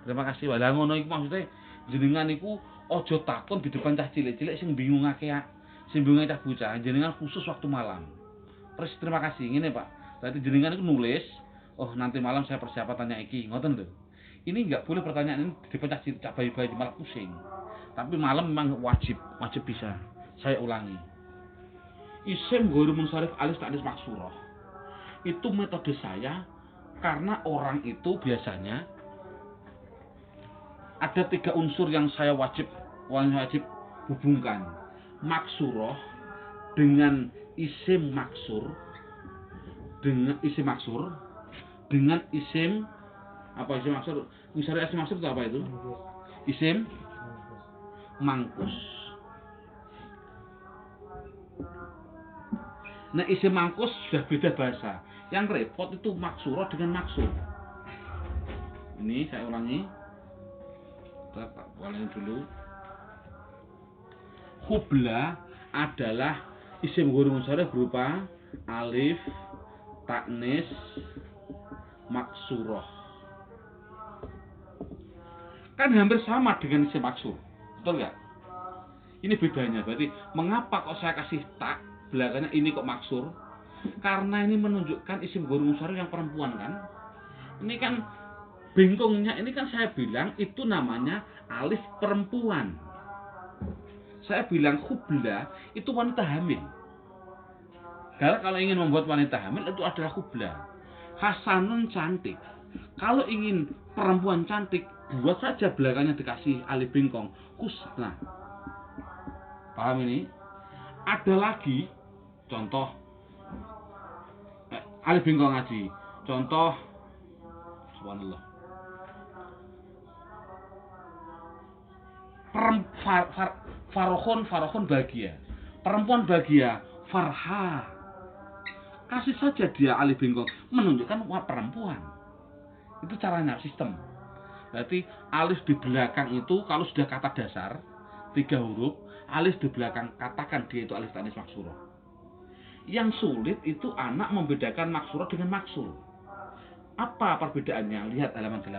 Terima kasih. Lah ngono iku maksudnya jenengan iku aja takon di depan cah cilik-cilik sing bingungake cah bocah. Jenengan khusus waktu malam. Terima kasih. Ngene, Pak. Berarti jenengan iku nulis, nanti malam saya persiapan tanya iki, ngoten lho. Ini enggak boleh pertanyaan ini di depan cah bayi-bayi malah pusing. Tapi malam memang wajib bisa. Saya ulangi. Isim ghairul munsharif alif taknis maksurah. Itu metode saya karena orang itu biasanya ada 3 unsur yang saya wajib hubungkan. Maksurah dengan isim maksur, dengan isim maksur, dengan isim apa isim maksur? Misalnya isim maksur itu apa itu? Isim mangkus. Nah isim mangkus sudah beda bahasa. Yang repot itu maksurah dengan maksur. Ini saya ulangi. Kita ulangi dulu. Hubla adalah isim ghairul munsharif berupa alif, taknis maksuroh. Kan hampir sama dengan isim maksur, betul nggak? Ini bedanya, berarti mengapa kok saya kasih tak belakangnya ini kok maksur? Karena ini menunjukkan isim ghairul munsharif yang perempuan kan? Ini kan bengkongnya, ini kan saya bilang itu namanya alif perempuan. Saya bilang khubla itu wanita hamil. Karena kalau ingin membuat wanita hamil itu adalah khubla. Hasanun cantik. Kalau ingin perempuan cantik, buat saja belakangnya dikasih alif bengkong, husna. Paham ini? Ada lagi contoh alif bengkong ngaji. Contoh, subhanallah. Farokhon bahagia. Perempuan bahagia, farha. Kasih saja dia alif bengkong, menunjukkan perempuan. Itu caranya, sistem. Berarti alif di belakang itu kalau sudah kata dasar 3 huruf, alif di belakang katakan dia itu alif tanis maksurah. Yang sulit itu anak membedakan maksurah dengan maksur. Apa perbedaannya? Lihat halaman 8.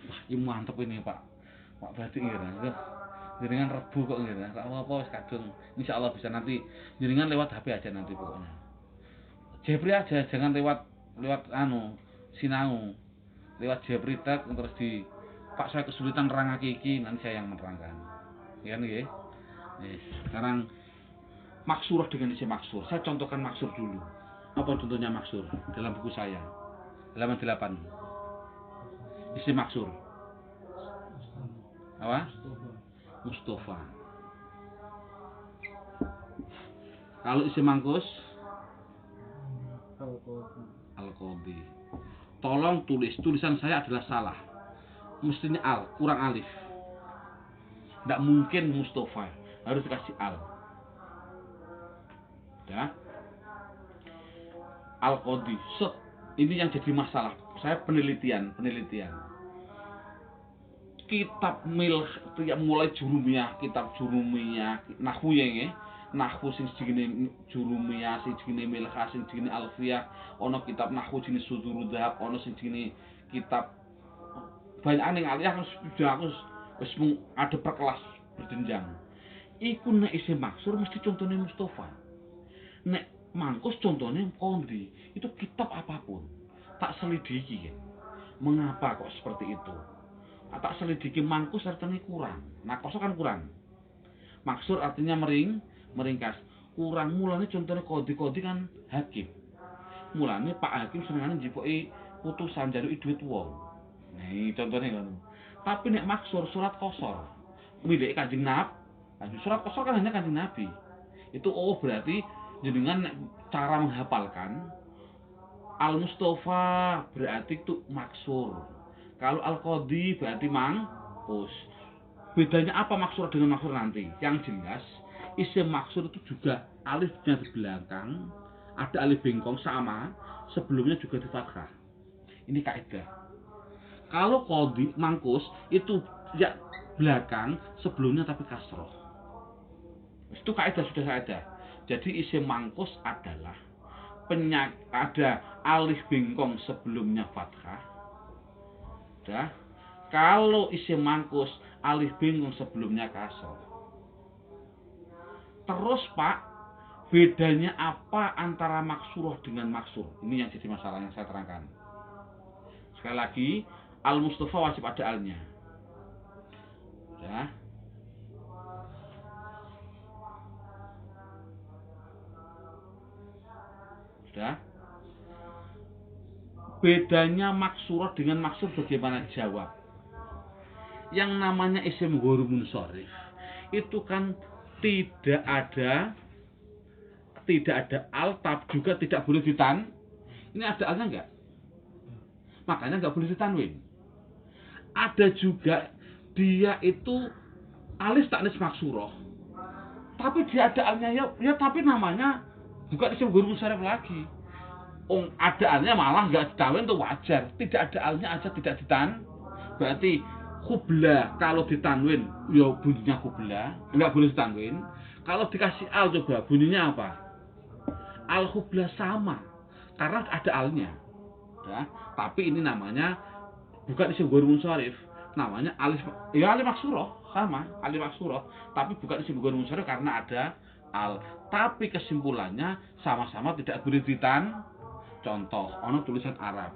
Wah, ini mantep ini Pak. Pak berarti ngira. Jaringan rebu kok ngira. Apa wis kadung. Insyaallah bisa nanti jaringan lewat HP aja nanti pokoknya. Jepri aja, jangan lewat sinau. Lewat Jepri tek terus di Pak saya kesulitan nerangake iki, nanti saya yang menerangkan. Ya nggih. Sekarang maksurah dengan isim maksur. Saya contohkan maksur dulu. Apa contohnya maksur dalam buku saya? Halaman 8. Isim maksur. Apa? Mustafa. Kalau isim mangkus Al-Qadhi. Tolong tulisan saya adalah salah. Mestinya al, kurang alif. Tidak mungkin Mustafa, harus dikasih al. Ya. Al-Qadhi. Ini yang jadi masalah. Saya penelitian. Kitab mulai jurumiyah, kitab jurumiyah, nahwu ya nggih. Nahwu sing jenenge jurumiyah, sing jenenge milkha, sing jenenge alfiyah, ana kitab nahwu jenenge sudurudhab, ana sing jenenge kitab banyak ning aliyah wis ada per kelas berjenjang. Iku nek isim maksur mesti contohnya Mustafa. Nek mangkus contohnya Qadhi. Itu kitab apapun tak selidiki. Mengapa kok seperti itu? Tak selidiki mangkus artinya kurang. Nah, kosok kan kurang. Maksur artinya meringkas. Kurang mulane contohnya Qadhi kan hakim. Mulane Pak Hakim senengane njipoki putusan jaluki duit wong. Nih contohnya kan. Tapi nek maksur surat qasar milik Kanjeng Nabi. Surat qasar kan hanya Kanjeng Nabi. Itu berarti jenengan cara menghafalkan Al-Mustafa berarti itu maksur. Kalau Al-Qadhi berarti mangkus. Bedanya apa maksur dengan maksur nanti? Yang jelas isim maksur itu juga alifnya di belakang, ada alif bengkong sama, sebelumnya juga di fathah. Ini kaidah. Kalau Qadhi mangkus itu ya belakang, sebelumnya tapi kasroh. Itu kaidah, sudah kaidah. Jadi isim mangkus adalah ada alif bengkong sebelumnya fathah. Ya. Kalau isim mangkus alif bengkong sebelumnya kasroh. Terus Pak, bedanya apa antara maksurah dengan maksur? Ini yang jadi masalah yang saya terangkan. Sekali lagi, Al-Mustafa wajib ada alnya. Ya. Sudah. Bedanya maksurah dengan maksur bagaimana? Jawab. Yang namanya isim ghairul munsharif itu kan tidak ada al-tab, juga tidak boleh ini ada alnya enggak? Makanya enggak boleh ditanwin. Ada juga dia itu alif taknis maksurah. Tapi dia ada alnya ya tapi namanya bukan isim ghairul munsharif lagi. Ada alnya malah enggak ditanwin itu wajar. Tidak ada alnya aja tidak berarti khubla kalau ditanwin ya bunyinya khubla, enggak boleh ditanwin. Kalau dikasih al coba bunyinya apa? al-hubla sama karena ada alnya. Ya, tapi ini namanya bukan isim ghair munsharif, namanya alif maksurah sama alif maksurah, tapi bukan isim ghair munsharif karena ada al. Tapi kesimpulannya sama-sama tidak boleh ditan. Contoh, ono tulisan Arab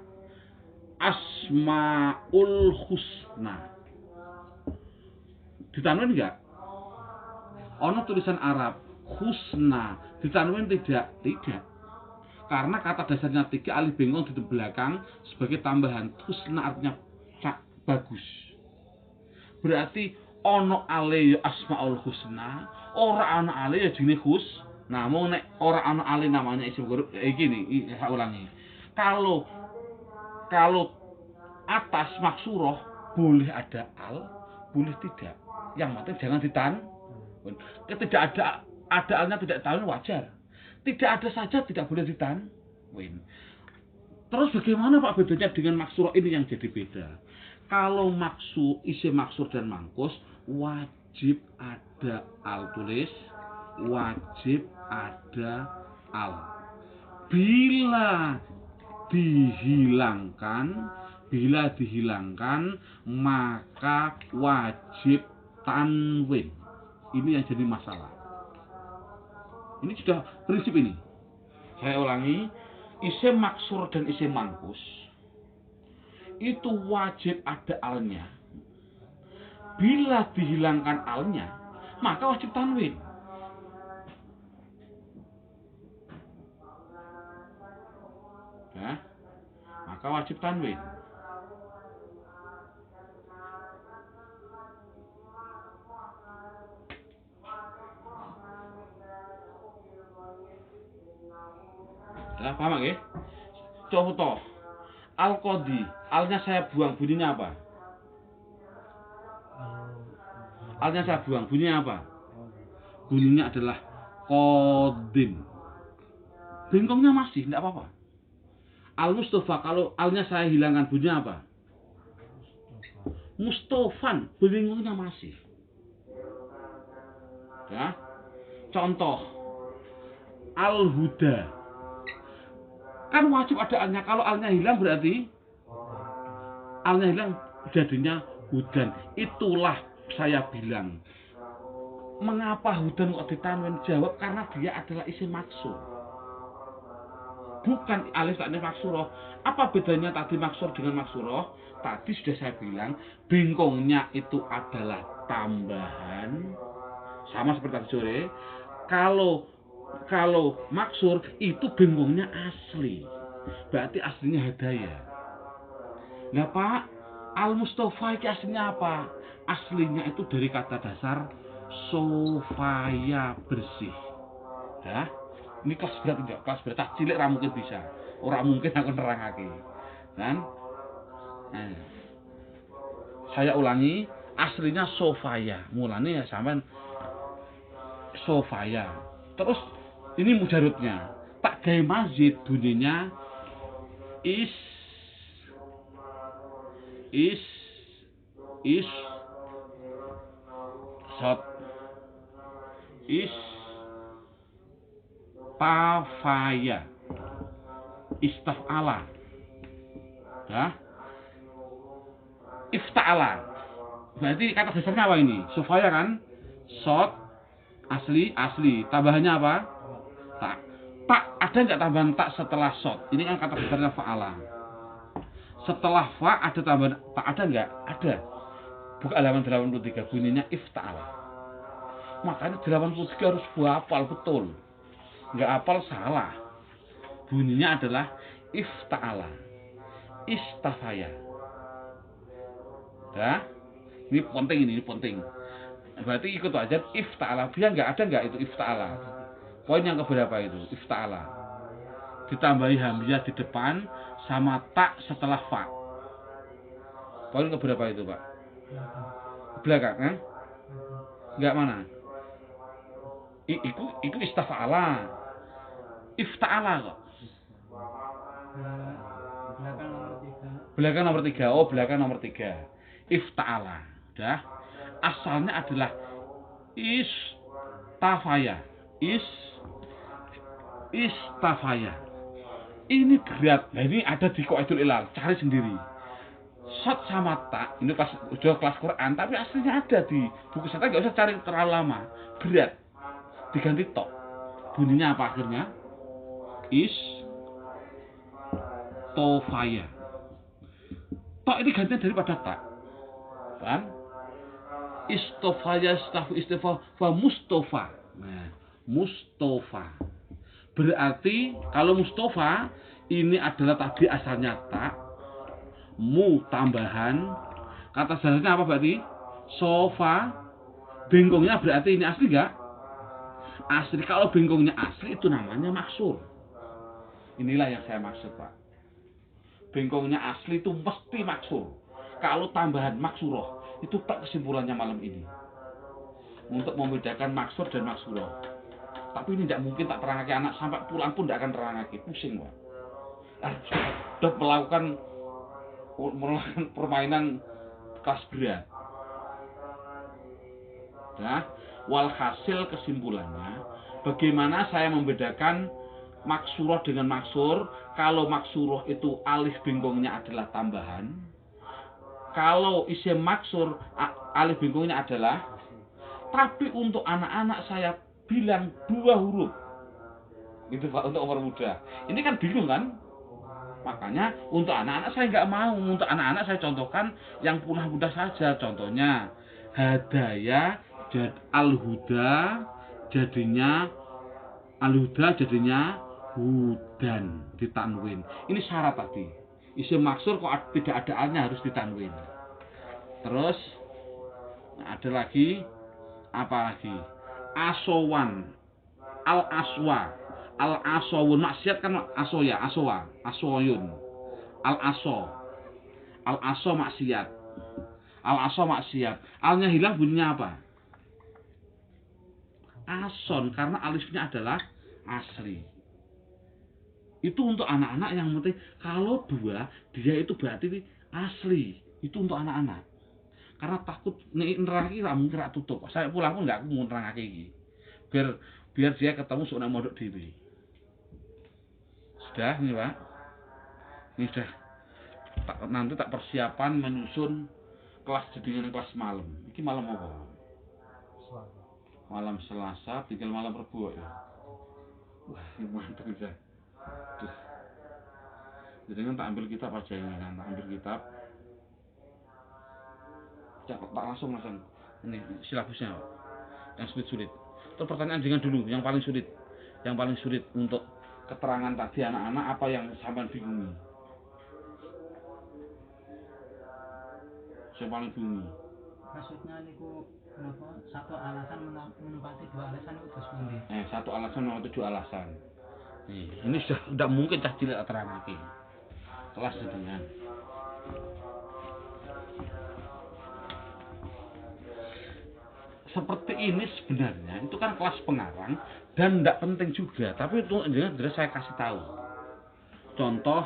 Asmaul Husna, ditanwin enggak? Ono tulisan Arab Husna, ditanwin tidak? Tidak. Karena kata dasarnya 3, alif bengkong di belakang sebagai tambahan. Husna artinya bagus. Berarti ono ale ya Asmaul Husna, ora ono ale ya jenenge Hus. Namun nek ora ono ale namanya isim ghair gini, saya ulangi. Kalau atas maksurah boleh ada al, boleh tidak. Yang penting jangan ditan. Tidak ada alnya tidak tahu wajar. Tidak ada saja tidak boleh ditanwin. Terus bagaimana Pak bedanya dengan maksur ini yang jadi beda? Kalau isim maksur dan mangkus wajib ada al tulis, wajib ada al. Bila dihilangkan maka wajib tanwin. Ini yang jadi masalah. Ini sudah prinsip ini. Saya ulangi, isim maksur dan isim mangkus itu wajib ada alnya. Bila dihilangkan alnya, maka wajib tanwin. Ya, maka wajib tanwin. Ya, paham nggih? Contoh, al-qadi, alnya saya buang, bunyinya apa? Alnya saya buang, bunyinya apa? Bunyinya adalah qadim. Bengkongnya masih, tidak apa-apa. Al-Mustafa, kalau alnya saya hilangkan, bunyinya apa? Mustofan, bengkongnya masih. Ya. Contoh, al-huda. Kan wajib ada alnya. Kalau alnya hilang berarti alnya hilang jadinya hudan. Itulah saya bilang, mengapa hudan kok ditanwin? Jawab karena dia adalah isim maksur, bukan alif taknis maksurah. Apa bedanya tadi maksur dengan maksurah? Tadi sudah saya bilang bengkongnya itu adalah tambahan, sama seperti tadi sore. Kalau maksur itu bengkongnya asli, berarti aslinya hadaya. Nah Pak, al-Mustafa itu aslinya apa? Aslinya itu dari kata dasar sofaya, bersih. Ya, ini kelas berat enggak? Kelas berat tak cilik ra mungkin bisa. Ora mungkin aku nerangake. Kan? Nah, saya ulangi, aslinya sofaya. Mulane ya sampean sofaya. Terus ini mujarutnya. Tak gawe masjid bunyinya is sot is tafaya istafala, ya, ifta'ala. Berarti kata dasarnya apa ini? Sofaya kan? Sot asli, tambahannya apa? Tak. Ada nggak tambahan tak setelah sot? Ini kan kata dasarnya fa'ala. Setelah fa ada tambahan tak, ada nggak? Ada. Buka halaman 83, bunyinya ifta'ala. Makanya 83 harus hafal betul. Nggak hafal salah. Bunyinya adalah ifta'ala, istafaya. Ya, ini penting. Berarti ikut aja ifta'ala. Dia nggak ada nggak itu ifta'ala? Poin yang keberapa itu? Ifta'ala. Ditambahi hamzah di depan sama tak setelah fa. Poin keberapa itu Pak? Belakang kan? Nggak mana? Iku istafa'ala. Ifta'ala kok. Belakang nomor 3. Oh, belakang nomor 3. Ifta'ala. Udah. Asalnya adalah istafaya. istafaya. Ini berat. Nah, ini ada di Qaidul Ilal, cari sendiri. Sot sama tak, ini udah kelas Quran, tapi aslinya ada di buku saya, nggak usah cari terlalu lama. Berat. Diganti tok. Bunyinya apa akhirnya? Istofaya. Tok ini gantian daripada tak. Kan? Istofaya, istifa, Mustafa. Nah, Mustafa. Berarti kalau Mustafa ini adalah tadi asalnya tak, mu tambahan, kata dasarnya apa berarti? Sofa. Bengkongnya berarti ini asli enggak? Asli. Kalau bengkongnya asli itu namanya maksur. Inilah yang saya maksud, Pak. Bengkongnya asli itu mesti maksur. Kalau tambahan maksuroh, itu tak kesimpulannya malam ini. Untuk membedakan maksur dan maksuroh. Tapi ini tidak mungkin tak terangake anak, sampai pulang pun tidak akan terangake. Pusing, Pak. Sudah melakukan permainan kelas berat. Nah, walhasil kesimpulannya, bagaimana saya membedakan maksuroh dengan maksur? Kalau maksuroh itu alif bengkongnya adalah tambahan. Kalau isim maksur alif bengkongnya adalah. Tapi untuk anak-anak saya bilang 2 huruf. Itu Pak, untuk umur muda. Ini kan bingung kan? Makanya untuk anak-anak saya nggak mau. Untuk anak-anak saya contohkan yang mudah-mudah saja. Contohnya hadaya al-huda jadinya hudan, ditanwin. Ini syarat tadi. Isim maksur kok tidak ada alnya harus ditanwin. Terus ada lagi apa lagi? Asowan, al-aswa, al-asawun. Maksiat kan asoya, asoyun, al-aso maksiat, alnya hilang, bunyinya apa? Ason, karena alifnya adalah asli. Itu untuk anak-anak yang penting. Kalau 2 dia itu berarti asli. Itu untuk anak-anak. Karena takut nerangake ra mungkin ra tutup. Saya pulang pun enggak mau nerangake iki. Biar dia ketemu sok nek mondok dhewe. Sudah ini, Pak. Ini sudah nanti tak persiapan menyusun kelas jadinya kelas malam. Iki malam apa? Malam Selasa, tinggal malam Rebo ya. Wah, ini mantap ya. Jadi kan tak ambil kitab aja ini kan, tak ambil kitab. Tak langsung ini silabusnya, Pak. Yang sulit-sulit. Terus pertanyaan dengan dulu, yang paling sulit. Yang paling sulit untuk keterangan tadi anak-anak apa yang sampean bingung. Yang paling bingung. Maksudnya niku menapa satu alasan menempati 2 alasan itu terus pundi? Satu alasan menempati 2 alasan. Ini sudah tidak mungkin cah cilik terangake. Kelas dengan seperti ini sebenarnya itu kan kelas pengarang dan tidak penting juga, tapi itu jelas saya kasih tahu. Contoh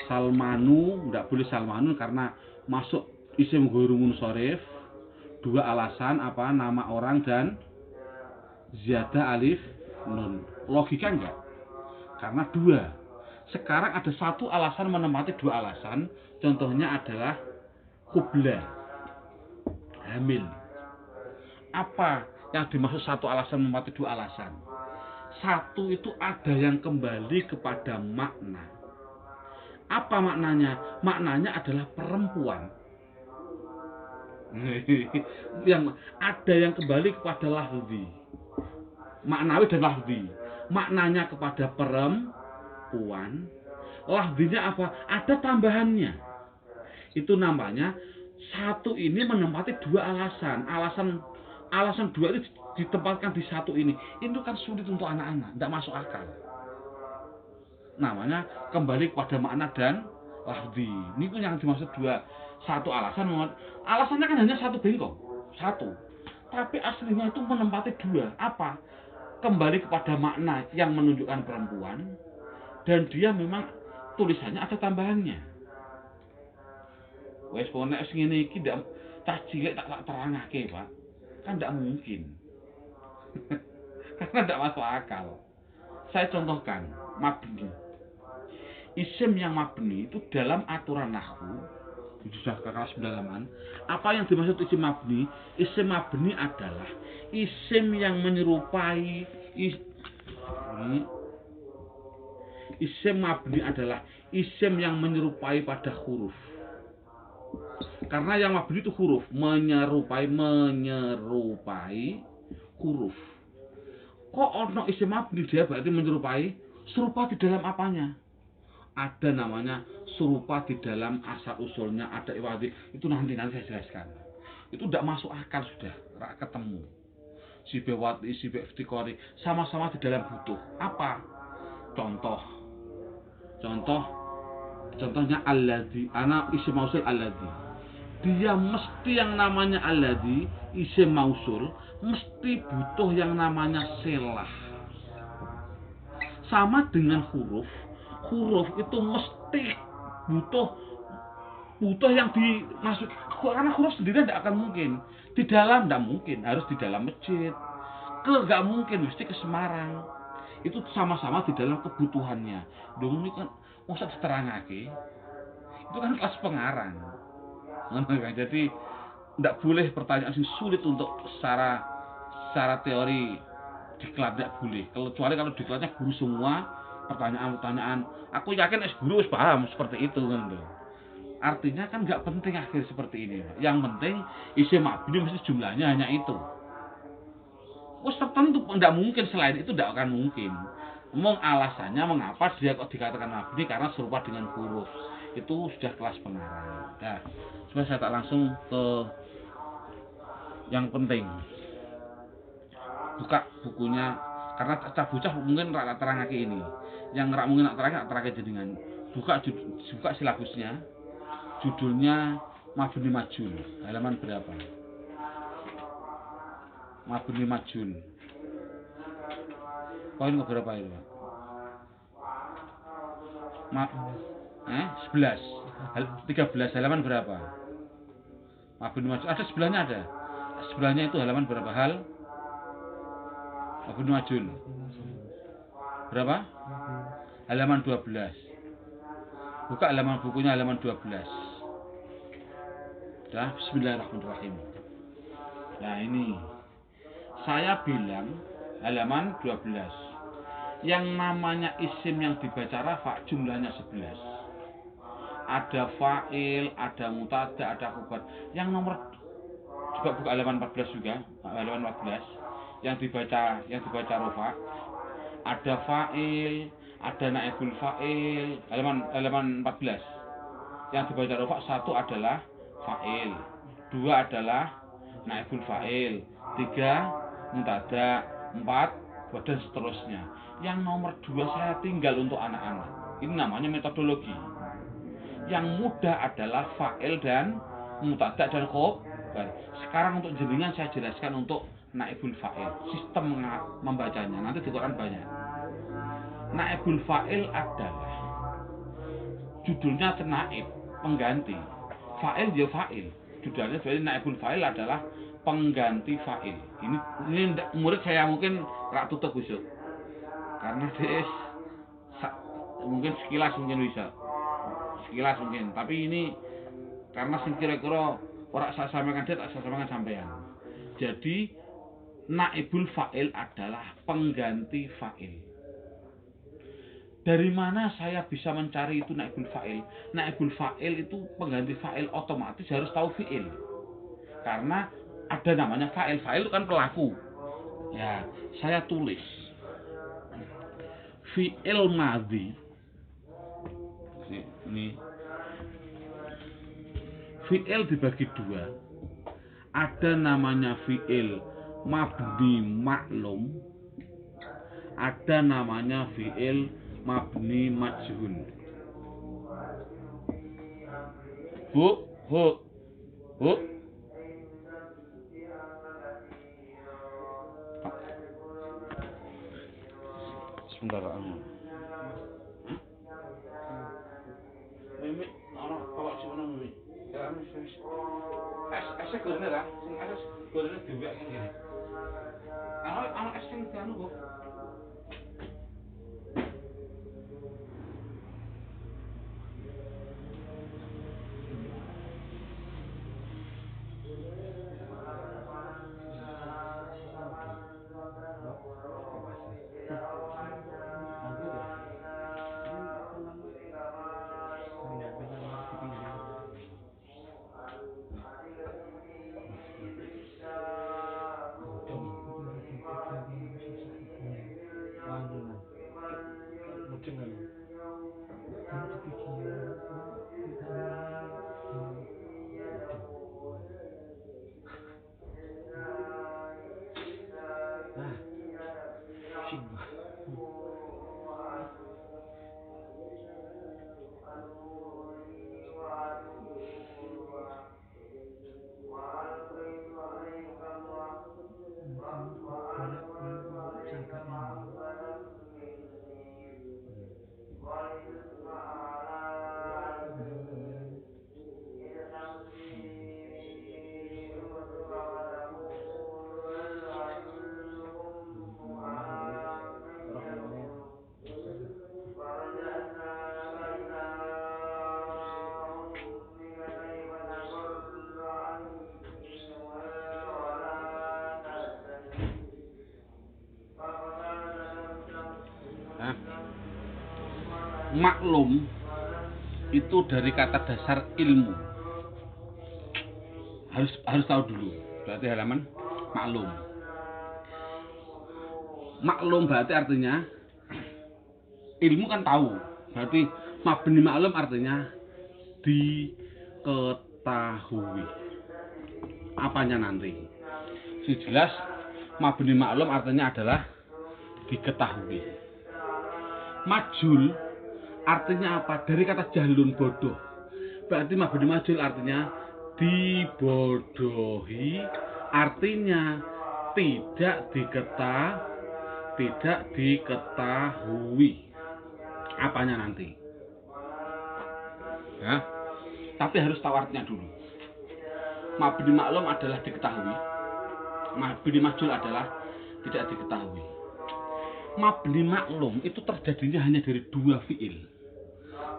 Salmanu, tidak boleh Salmanun karena masuk isim ghairul munsharif. 2 alasan apa? Nama orang dan ziyadah alif nun. Logika enggak? Karena 2. Sekarang ada 1 alasan menempati 2 alasan. Contohnya adalah hubla, hamil. Apa yang dimaksud 1 alasan menempati 2 alasan? 1 itu ada yang kembali kepada makna. Apa maknanya? Maknanya adalah perempuan. Yang ada yang kembali kepada lafzi, maknawi dan lafzi. Maknanya kepada perempuan, lafzinya apa? Ada tambahannya. Itu namanya 1 ini menempati 2 alasan. Alasan 2 itu ditempatkan di 1 ini. Itu kan sulit untuk anak-anak, tidak masuk akal. Namanya kembali kepada makna dan lafzi. Ini pun yang dimaksud 1 alasan. Alasannya kan hanya 1 bengkong, 1. Tapi aslinya itu menempati 2. Apa? Kembali kepada makna yang menunjukkan perempuan, dan dia memang tulisannya ada tambahannya. Wes pokoke sing ngene iki cah cilik tak terangake, Pak. Kan tidak mungkin. Karena tidak masuk akal. Saya contohkan, mabni. Isim yang mabni itu dalam aturan nahwu, sudah ke kelas pendalaman. Apa yang dimaksud isim mabni? Isim mabni adalah isim yang menyerupai isim mabni adalah isim yang menyerupai pada huruf. Karena yang mabni itu huruf, menyerupai huruf. Kok ono isim mabni dia berarti menyerupai? Serupa di dalam apanya? Ada namanya serupa di dalam asal usulnya, ada iwadi. Itu nanti saya jelaskan. Itu tidak masuk akal sudah, rak ketemu. Si bewati, si beftikori sama-sama di dalam butuh. Apa? Contohnya alladzi, ana isim mausul alladzi. Dia mesti yang namanya alladzi, isim mausul, mesti butuh yang namanya selah. Sama dengan huruf itu mesti butuh yang dimasuk, karena huruf sendiri tidak akan mungkin di dalam, tidak mungkin harus di dalam masjid, nggak mungkin mesti ke Semarang. Itu sama-sama di dalam kebutuhannya. Dong ini kan usah diterangake, itu kan kelas pengarang. Jadi tidak boleh pertanyaan yang sulit untuk secara teori diklat, tidak boleh. Kecuali kalau diklatnya guru semua, pertanyaan aku yakin guru paham seperti itu kan. Artinya kan nggak penting akhir seperti ini. Yang penting isim mabni mesti jumlahnya hanya itu. Tertentu tidak mungkin, selain itu tidak akan mungkin. Alasannya mengapa dia kok dikatakan mabni, karena serupa dengan huruf. Itu sudah kelas pengarang. Nah, coba saya tak langsung ke yang penting. Buka bukunya, karena bocah mungkin rak terangake ini. Yang rak mungkin terangake jenengan. Buka silabusnya. Judulnya Mabni Majul, halaman berapa? Mabni Majul. Poin berapa itu, Pak? 11. 13 halaman berapa? Mabni Majul. Ada sebelahnya ada. Sebelahnya itu halaman berapa hal? Mabni Majul. Berapa? Halaman 12. Buka halaman bukunya halaman 12. Dah, bismillahirrahmanirrahim. Nah, ini saya bilang halaman 12. Yang namanya isim yang dibaca rafa jumlahnya 11. Ada fa'il, ada mutada, ada khubar. Yang nomor, juga buka halaman 14 juga, halaman 14. Yang dibaca rafa, ada fa'il, ada naibul fa'il, halaman 14. Yang dibaca rafa, satu adalah fa'il, dua adalah naibul fa'il, tiga mutada, empat dan seterusnya. Yang nomor 2 saya tinggal untuk anak-anak. Ini namanya metodologi. Yang mudah adalah fa'il dan mutada dan khobar. Sekarang untuk jenengan saya jelaskan untuk naibul fa'il, sistem membacanya. Nanti di Quran banyak. Naibul fa'il adalah judulnya naib, pengganti. Fa'il ya fa'il. Judulnya berarti naibul fa'il adalah pengganti fa'il. Ini murid saya mungkin rak tutup besok. Karena dia mungkin sekilas mungkin bisa. Sekilas mungkin, tapi ini karena sing kira-kira ora saya sampaikan dia, tak saya sampaikan sampean. Jadi naibul fa'il adalah pengganti fa'il. Dari mana saya bisa mencari itu naibul fa'il? Naibul fa'il itu pengganti fa'il, otomatis harus tahu fi'il. Karena ada namanya fa'il. Fa'il itu kan pelaku. Ya, saya tulis fi'il madhi. Ini fi'il dibagi dua. Ada namanya fi'il mabni maklum, ada namanya fi'il mabni majhul. Bu. Sebentar, Mimi, ana bawa sing ngono Mimi. Ya wis. Es gorene lah, sing es gorene diwek ngene. Anak es sing dianu kok. Nah, maklum itu dari kata dasar ilmu. Harus tahu dulu. Berarti halaman maklum. Maklum berarti artinya ilmu kan tahu. Berarti mabni maklum artinya diketahui. Apanya nanti? Jelas mabni maklum artinya adalah diketahui. Majul artinya apa? Dari kata jahlun, bodoh. Berarti mabni majul artinya dibodohi, artinya tidak diketahui. Apanya nanti? Ya. Tapi harus tahu artinya dulu. Mabni maklum adalah diketahui. Mabni majul adalah tidak diketahui. Mabni maklum itu terjadinya hanya dari dua fiil.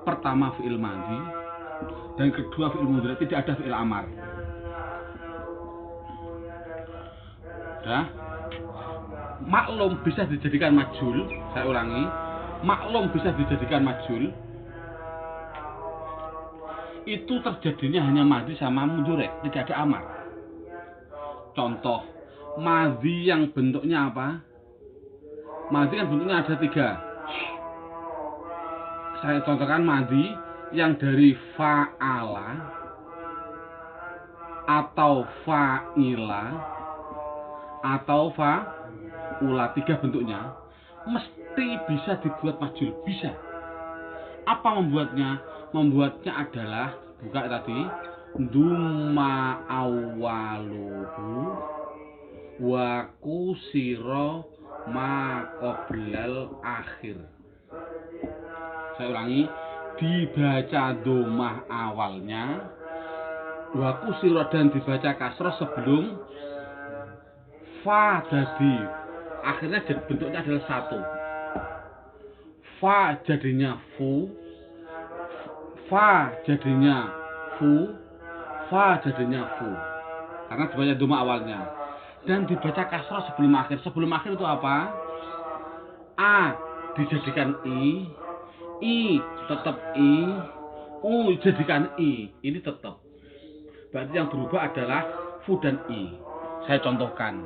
Pertama fiil madhi dan kedua fiil mudhari, tidak ada fiil amar. Ya. Maklum bisa dijadikan majul, saya ulangi. Maklum bisa dijadikan majul. Itu terjadinya hanya madhi sama mudhari, tidak ada amar. Contoh, madhi yang bentuknya apa? Madhi kan bentuknya ada 3. Saya contohkan madhi yang dari fa'ala atau fa'ila atau fa'ula, 3 bentuknya. Mesti bisa dibuat majul, bisa. Apa membuatnya? Membuatnya adalah, buka tadi, duma awaluhu wa kusiro ma qoblal akhir. Saya ulangi, dibaca domah awalnya, wa kusiro dan dibaca kasroh sebelum fa jadi akhirnya jadi bentuknya adalah 1. Fa jadinya fu, fa jadinya fu, fa jadinya fu. Karena dibaca domah awalnya. Dan dibaca kasroh sebelum akhir. Sebelum akhir itu apa? A dijadikan I tetap I, U dijadikan I. Ini tetap. Berarti yang berubah adalah fu dan I. Saya contohkan.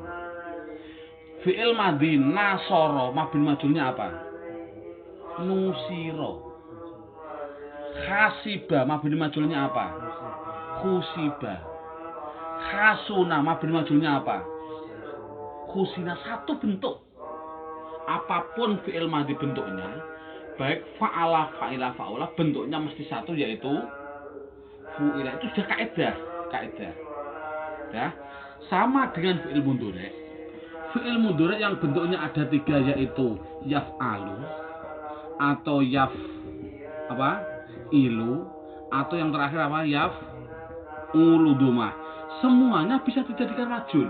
Fi'il madhi nasoro, mabni majulnya apa? Nusiro. Khasiba, mabni majulnya apa? Khusiba. Khasuna, mabni majulnya apa? Khusina. 1 bentuk. Apapun fi'il madhi bentuknya, baik fa'ala, fa'ila, fa'ula, bentuknya mesti 1, yaitu fu'ila. Itu sudah kaidah. Ya. Sama dengan fi'il mudhari. Fi'il mudhari yang bentuknya ada 3, yaitu yaf'alu atau ilu, atau yang terakhir apa? Yaf'ulu domah. Semuanya bisa dijadikan majul.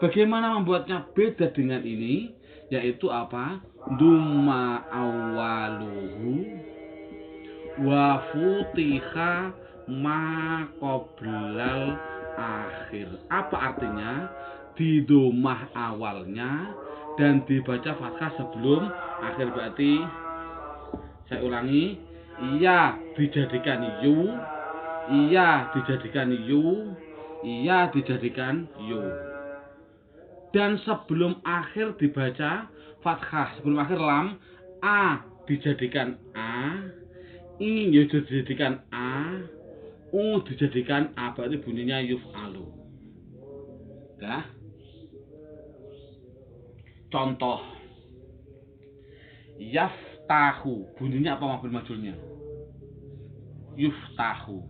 Bagaimana membuatnya beda dengan ini? Yaitu apa? Duma awaluhu wa futiha ma qoblal akhir. Apa artinya? Didomah awalnya dan dibaca fathah sebelum akhir. Berarti saya ulangi, iya dijadikan yu, iya dijadikan yu, iya dijadikan yu. Dan sebelum akhir dibaca fathah, sebelum akhir lam, a dijadikan a, i dijadikan a, u dijadikan a. Berarti bunyinya yuf'alu. Dah. Contoh, yaftahu, bunyinya apa maf'ul majhulnya? Yuftahu.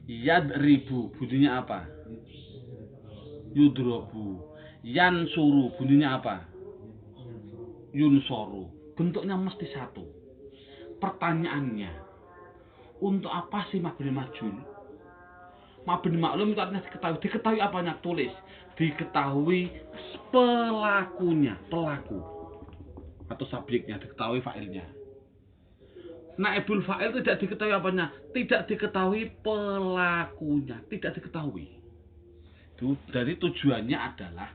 Yadribu, bunyinya apa? Yudrobu. Yansuru, bunyinya apa? Yunsoru. Bentuknya mesti satu. Pertanyaannya, untuk apa sih mabni majhul? Mabni maklum itu artinya diketahui. Diketahui apanya? Tulis. Diketahui pelakunya, pelaku atau subjeknya, diketahui fa'ilnya. Naibul fa'il tidak diketahui apanya, tidak diketahui pelakunya, tidak diketahui. Itu dari tujuannya adalah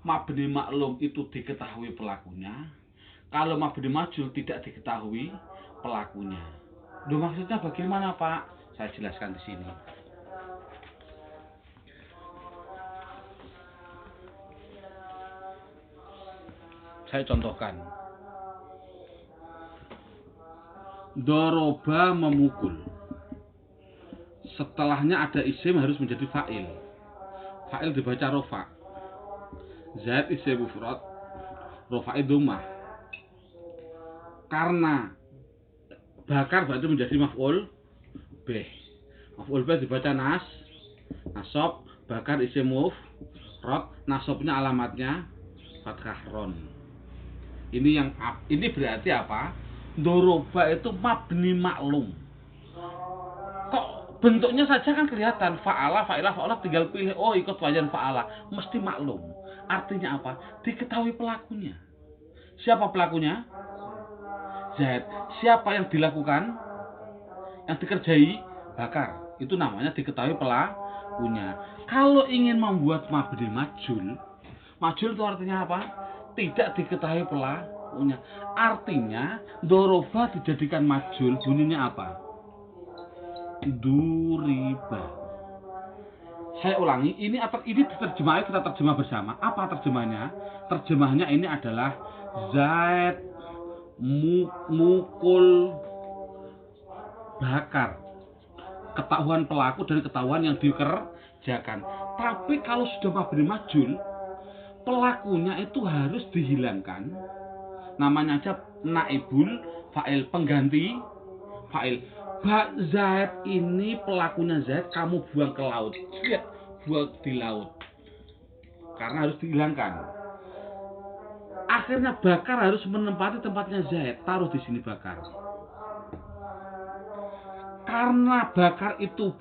mabni maklum itu diketahui pelakunya. Kalau mabni majhul tidak diketahui pelakunya. Loh, maksudnya bagaimana, Pak? Saya jelaskan di sini. Saya contohkan. Doroba memukul. Setelahnya ada isim harus menjadi fa'il. Fa'il dibaca rofa. Zaid isim mufrad, rofa'i dhammah. Karena bakar berarti menjadi maf'ul bih. Maf'ul bih dibaca nasab, bakar isim mufrad, nasabnya alamatnya fathah ron. Ini berarti apa? Doroba itu mabni maklum. Kok bentuknya saja kan kelihatan, fa'ala, fa'ilah, fa'ala, tinggal pilih, oh ikut wajan fa'ala, mesti maklum. Artinya apa? Diketahui pelakunya. Siapa pelakunya? Zaid. Siapa yang dilakukan? Yang dikerjai? Bakar. Itu namanya diketahui pelakunya. Kalau ingin membuat mabni majhul, majhul itu artinya apa? Tidak diketahui pelakunya. Artinya doroba dijadikan majhul, bunyinya apa? Duriba. Saya ulangi, ini diterjemahnya, kita terjemah bersama. Apa terjemahnya? Terjemahnya ini adalah Zaid mukul bakar. Ketahuan pelaku dan ketahuan yang dikerjakan. Tapi kalau sudah mabni majhul, pelakunya itu harus dihilangkan. Namanya aja naibul fa'il, pengganti fa'il. Zaid ini pelakunya Zaid, kamu buang ke laut. Buang di laut. Karena harus dihilangkan. Akhirnya bakar harus menempati tempatnya Zaid. Taruh di sini bakar. Karena bakar itu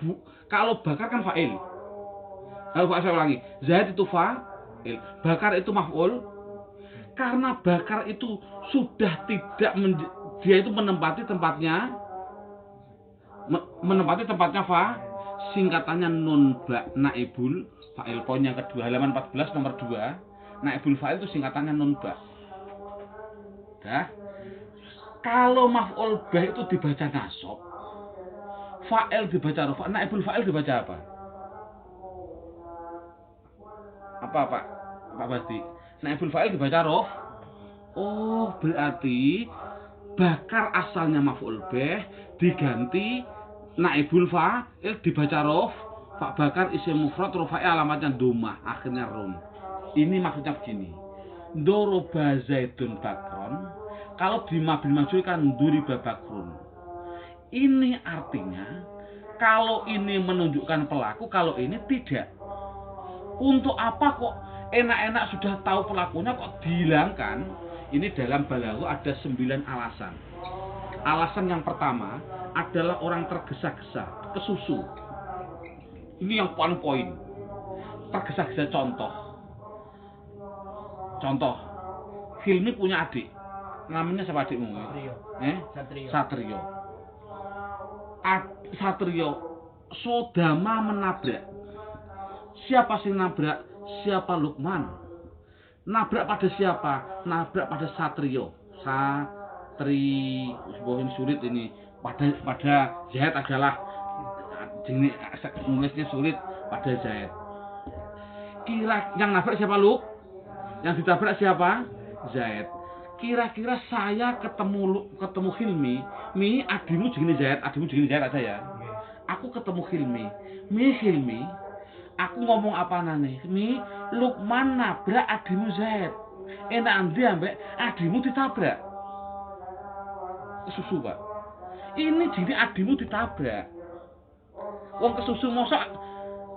kalau bakar kan fa'il. Lalu saya ulangi, Zaid itu fa'il, bakar itu maf'ul. Karena bakar itu sudah tidak dia itu menempati tempatnya singkatannya nun ba, naibul fa'il. Poin yang kedua, halaman 14 nomor 2, naibul fa'il itu singkatannya nun ba. Dah. Kalau maf'ul bih itu dibaca nasab, fa'il dibaca rafa, naibul fa'il dibaca apa? Apa Pak Basti? Naibul fa'il dibaca rof. Oh, berarti bakar asalnya maf'ul bih diganti naibul fa'il dibaca rof. Fa bakar isim mufrad rofa'i alamatnya dhammah, akhirnya ron. Ini maksudnya begini. Doroba Zaidun bakron. Kalau di mabni majhul kan duriba bakrun. Ini artinya kalau ini menunjukkan pelaku, kalau ini tidak. Untuk apa kok enak-enak sudah tahu pelakunya kok dihilangkan? Ini dalam balagha ada 9 alasan. Alasan yang pertama adalah orang tergesa-gesa, kesusu. Ini yang paling poin. Tergesa-gesa, contoh. Contoh, Hilmi punya adik. Namanya siapa adikmu? Satrio. Satrio. Satrio. Satrio Sodama menabrak. Siapa sing nabrak? Siapa Lukman? Nabrak pada siapa? Nabrak pada Satrio. Sebuah yang sulit ini. Pada Zaid adalah jenis nulisnya sulit pada Zaid. Kira yang nabrak siapa Yang ditabrak siapa? Zaid. Kira-kira saya ketemu Hilmi, adimu jenenge Zaid aja ya. Aku ketemu Hilmi, Hilmi, aku ngomong apa nane? Lukman nabrak adimu Zaid. Enak andi ambek adimu ditabrak. Kesusu Pak. Ini jadi adimu ditabrak. Wong kesusu mosok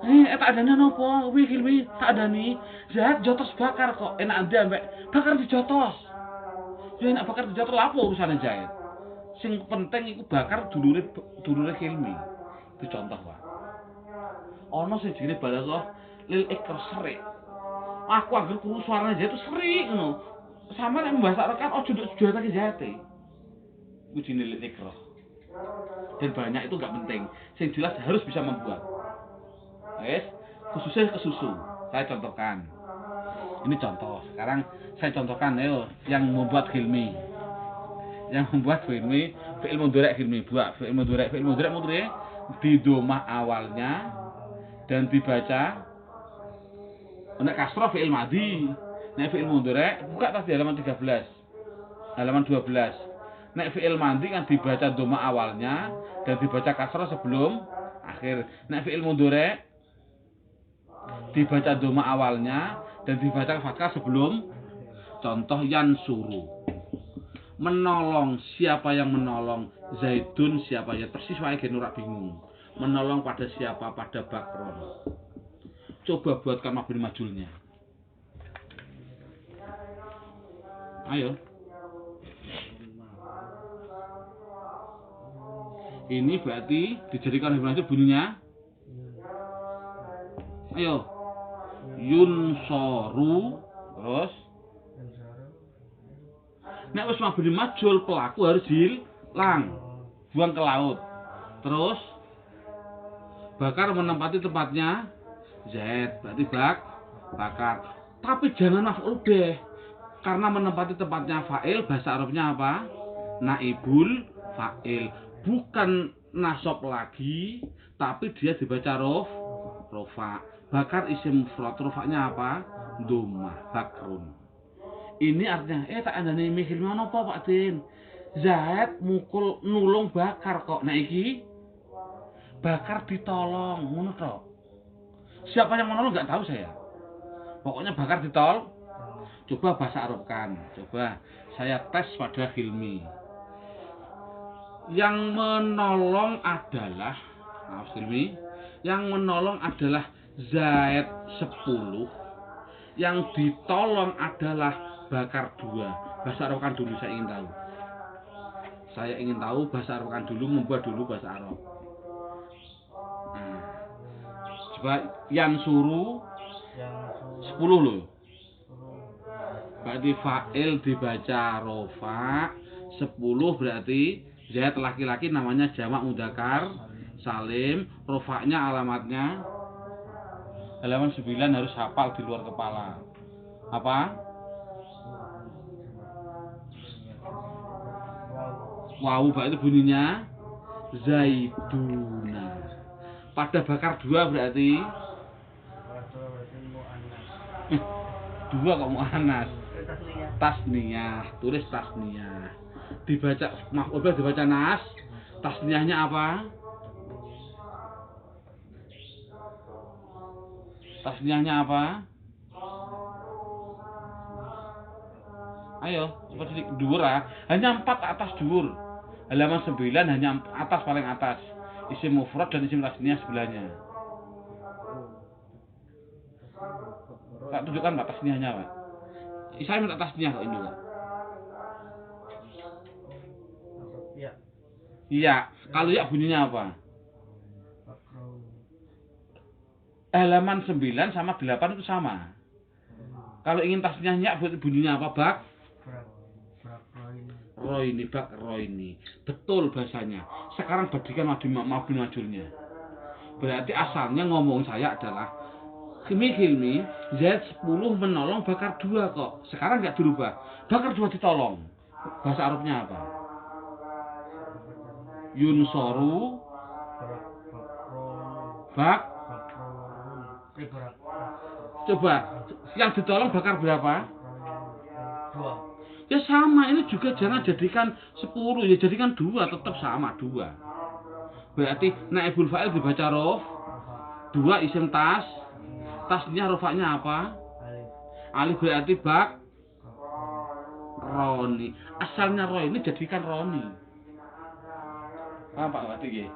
tak adane nopo? Hilmi tak adani. Zaid jotos bakar kok. Enak andi ambek bakar dijotos. Ya enak bakar dijotos apa urusane Zaid? Sing penting iku bakar dulure Hilmi. Itu contoh Pak. Ono sing jenenge balaghah lil ikrar serik. Aku anggere krungu suarane Zaid itu serik ngono. Sama nek mbahas rekan ojo nduk senjata ki Zaid. Iku jenenge lil ikrar. Dan banyak itu enggak penting. Sing jelas harus bisa membuat. Wes, khususnya kesusu. Saya contohkan. Ini contoh. Sekarang saya contohkan yang membuat Hilmi. Yang membuat Hilmi, fi'il mudhari' Hilmi buat fi'il mudhari' mudhari' di domah awalnya dan dibaca nek kasrah fi'il madhi. Nek fi'il mudhari' buka tadi halaman 13. Halaman 12. Nek fi'il madhi kan dibaca domah awalnya dan dibaca kasrah sebelum akhir. Nek fi'il mudhari' dibaca domah awalnya dan dibaca fathah sebelum. Contoh yansuru, menolong. Siapa yang menolong? Zaidun. Siapa ya? Persis wae gen ora bingung. Menolong pada siapa? Pada Bakron. Coba buatkan mabni majulnya. Ayo. Ini berarti dijadikan mabni majul bunyinya. Ayo. Yunsoru. Terus nek wis mabni majul pelaku harus hilang, buang ke laut. Terus bakar menempati tempatnya Zaid, berarti bakar. Tapi jangan maf'ul bih, karena menempati tempatnya fa'il. Bahasa Arabnya apa? Naibul fa'il, bukan nasab lagi, tapi dia dibaca rofa. Bakar isim mufrad, rofanya apa? Dhammah, bakrun. Ini artinya, tak ada nih mikir mana Pak Din? Zaid mukul nulung bakar kok. Nah iki bakar ditolong, ngono tok. Siapa yang menolong nggak tahu saya. Pokoknya bakar ditolong. Coba bahasa Arabkan. Coba saya tes pada Hilmi. Yang menolong adalah, Hilmi, yang menolong adalah Zaid 10. Yang ditolong adalah bakar 2. Bahasa Arabkan dulu, saya ingin tahu. Saya ingin tahu bahasa Arabkan dulu, membuat dulu bahasa Arab. Nah, coba yang suruh 10 loh. Berarti fa'il dibaca rofa. 10 berarti Zaid laki-laki, namanya jamak mudzakkar salim. Rofanya alamatnya halaman 9, harus hafal di luar kepala. Apa? Wow, berarti bunyinya Zaiduna. Pada bakar 2 berarti 2 kok muannas. Tasniyah, tulis tasniyah. Dibaca maf'ul dibaca nas. Tasniyahnya apa? Tasniyahnya apa? Ayo, cepat sedikit. Dhuwur hanya 4 atas dhuwur. Halaman 9 hanya atas, paling atas. Isim mufrad dan isim tasniyah sebelahnya. Pak tunjukkan Pak tasniyahnya, Pak. Saya minta tasniyah kok ini, Pak. Iya, kalau ya bunyinya apa? Halaman 9 sama 8 itu sama. Kalau ingin tasniahnya bunyinya apa, Bak? Brak roin. Roini, Bak roini. Betul bahasanya. Sekarang badikan mabni majulnya. Berarti asalnya ngomong saya adalah Hilmi, Zaid 10 menolong Bakar 2 kok. Sekarang nggak dirubah. Bakar 2 ditolong. Bahasa Arabnya apa? Yunsoru Bak. Coba, yang ditolong Bakar berapa? 2. Ya sama, ini juga jangan jadikan 10, ya jadikan 2, tetap sama 2. Berarti naibul fa'il dibaca rof, 2 isim tasnya rofaknya apa? Alif berarti Bak Roni. Asalnya Roni jadikan Roni. Paham Pak berarti nggih?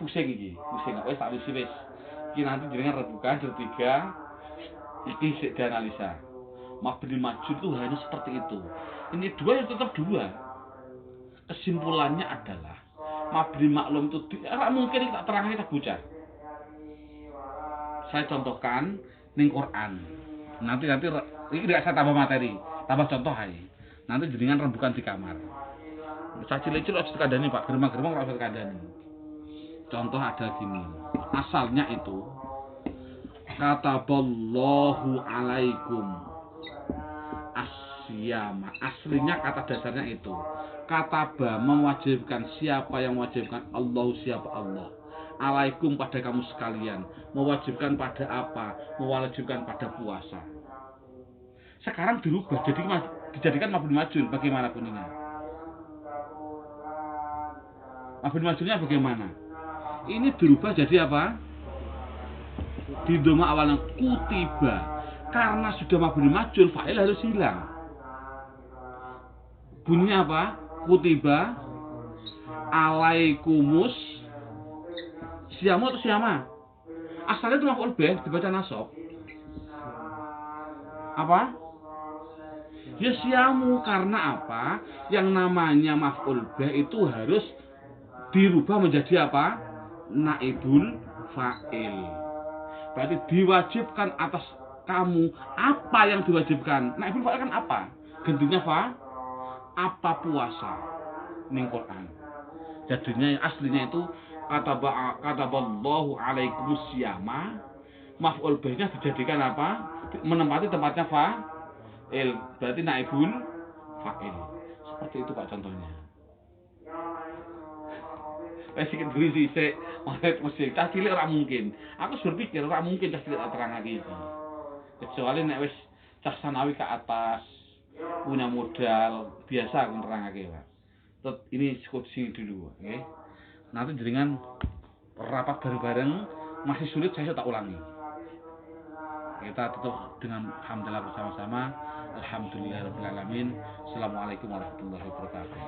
Pusing iki, pusing wis tak wis. Iki nanti jenengan rebukan bertiga. Iki sik dianalisa. Mabni majul itu hanya seperti itu. Ini 2 ya tetap 2. Kesimpulannya adalah mabni maklum itu mungkin tak terangkan kita bocah. Saya contohkan ning Quran. Nanti ini tidak saya tambah materi, tambah contoh aja. Nanti jenengan rembukan di kamar. Saya cilik-cilik harus dikandani Pak, geremang-geremang harus dikandani. Contoh ada gini. Asalnya itu kataballahu alaikum asyama. Aslinya kata dasarnya itu. Kataba mewajibkan, siapa yang mewajibkan? Allah, siapa Allah. Alaikum pada kamu sekalian. Mewajibkan pada apa? Mewajibkan pada puasa. Sekarang dirubah dijadikan mabni majul. Bagaimana bunyinya? Mabni majulnya bagaimana? Ini dirubah jadi apa? Di doma awalnya kutiba. Karena sudah mabni majul, fa'il harus hilang. Bunyinya apa? Kutiba alaikumus siamu atau siama? Asalnya itu maf'ul bih dibaca nasab. Apa? Ya siamu, karena apa? Yang namanya maf'ul bih itu harus dirubah menjadi apa? Naibul fa'il. Berarti diwajibkan atas kamu. Apa yang diwajibkan? Naibul fa'il kan apa? Gantinya apa puasa ning Quran. Jadinya aslinya itu kataballahu alaikumus siyama. Maf'ul bihnya dijadikan apa? Menempati tempatnya fa'il. Berarti naibul fa'il. Seperti itu Pak contohnya. Sikit berisi sik oleh musik. Cah cilik ora mungkin. Aku berpikir ora mungkin cah cilik terangake iki. Kecuali nek wis cah sanawi ke atas punya modal biasa aku nerangake, Pak. Ini cukup sini dulu, oke? Nanti jaringan rapat bareng-bareng masih sulit saya tak ulangi. Kita tutup dengan hamdalah bersama-sama. Alhamdulillahirabbil alamin. Assalamualaikum warahmatullahi wabarakatuh.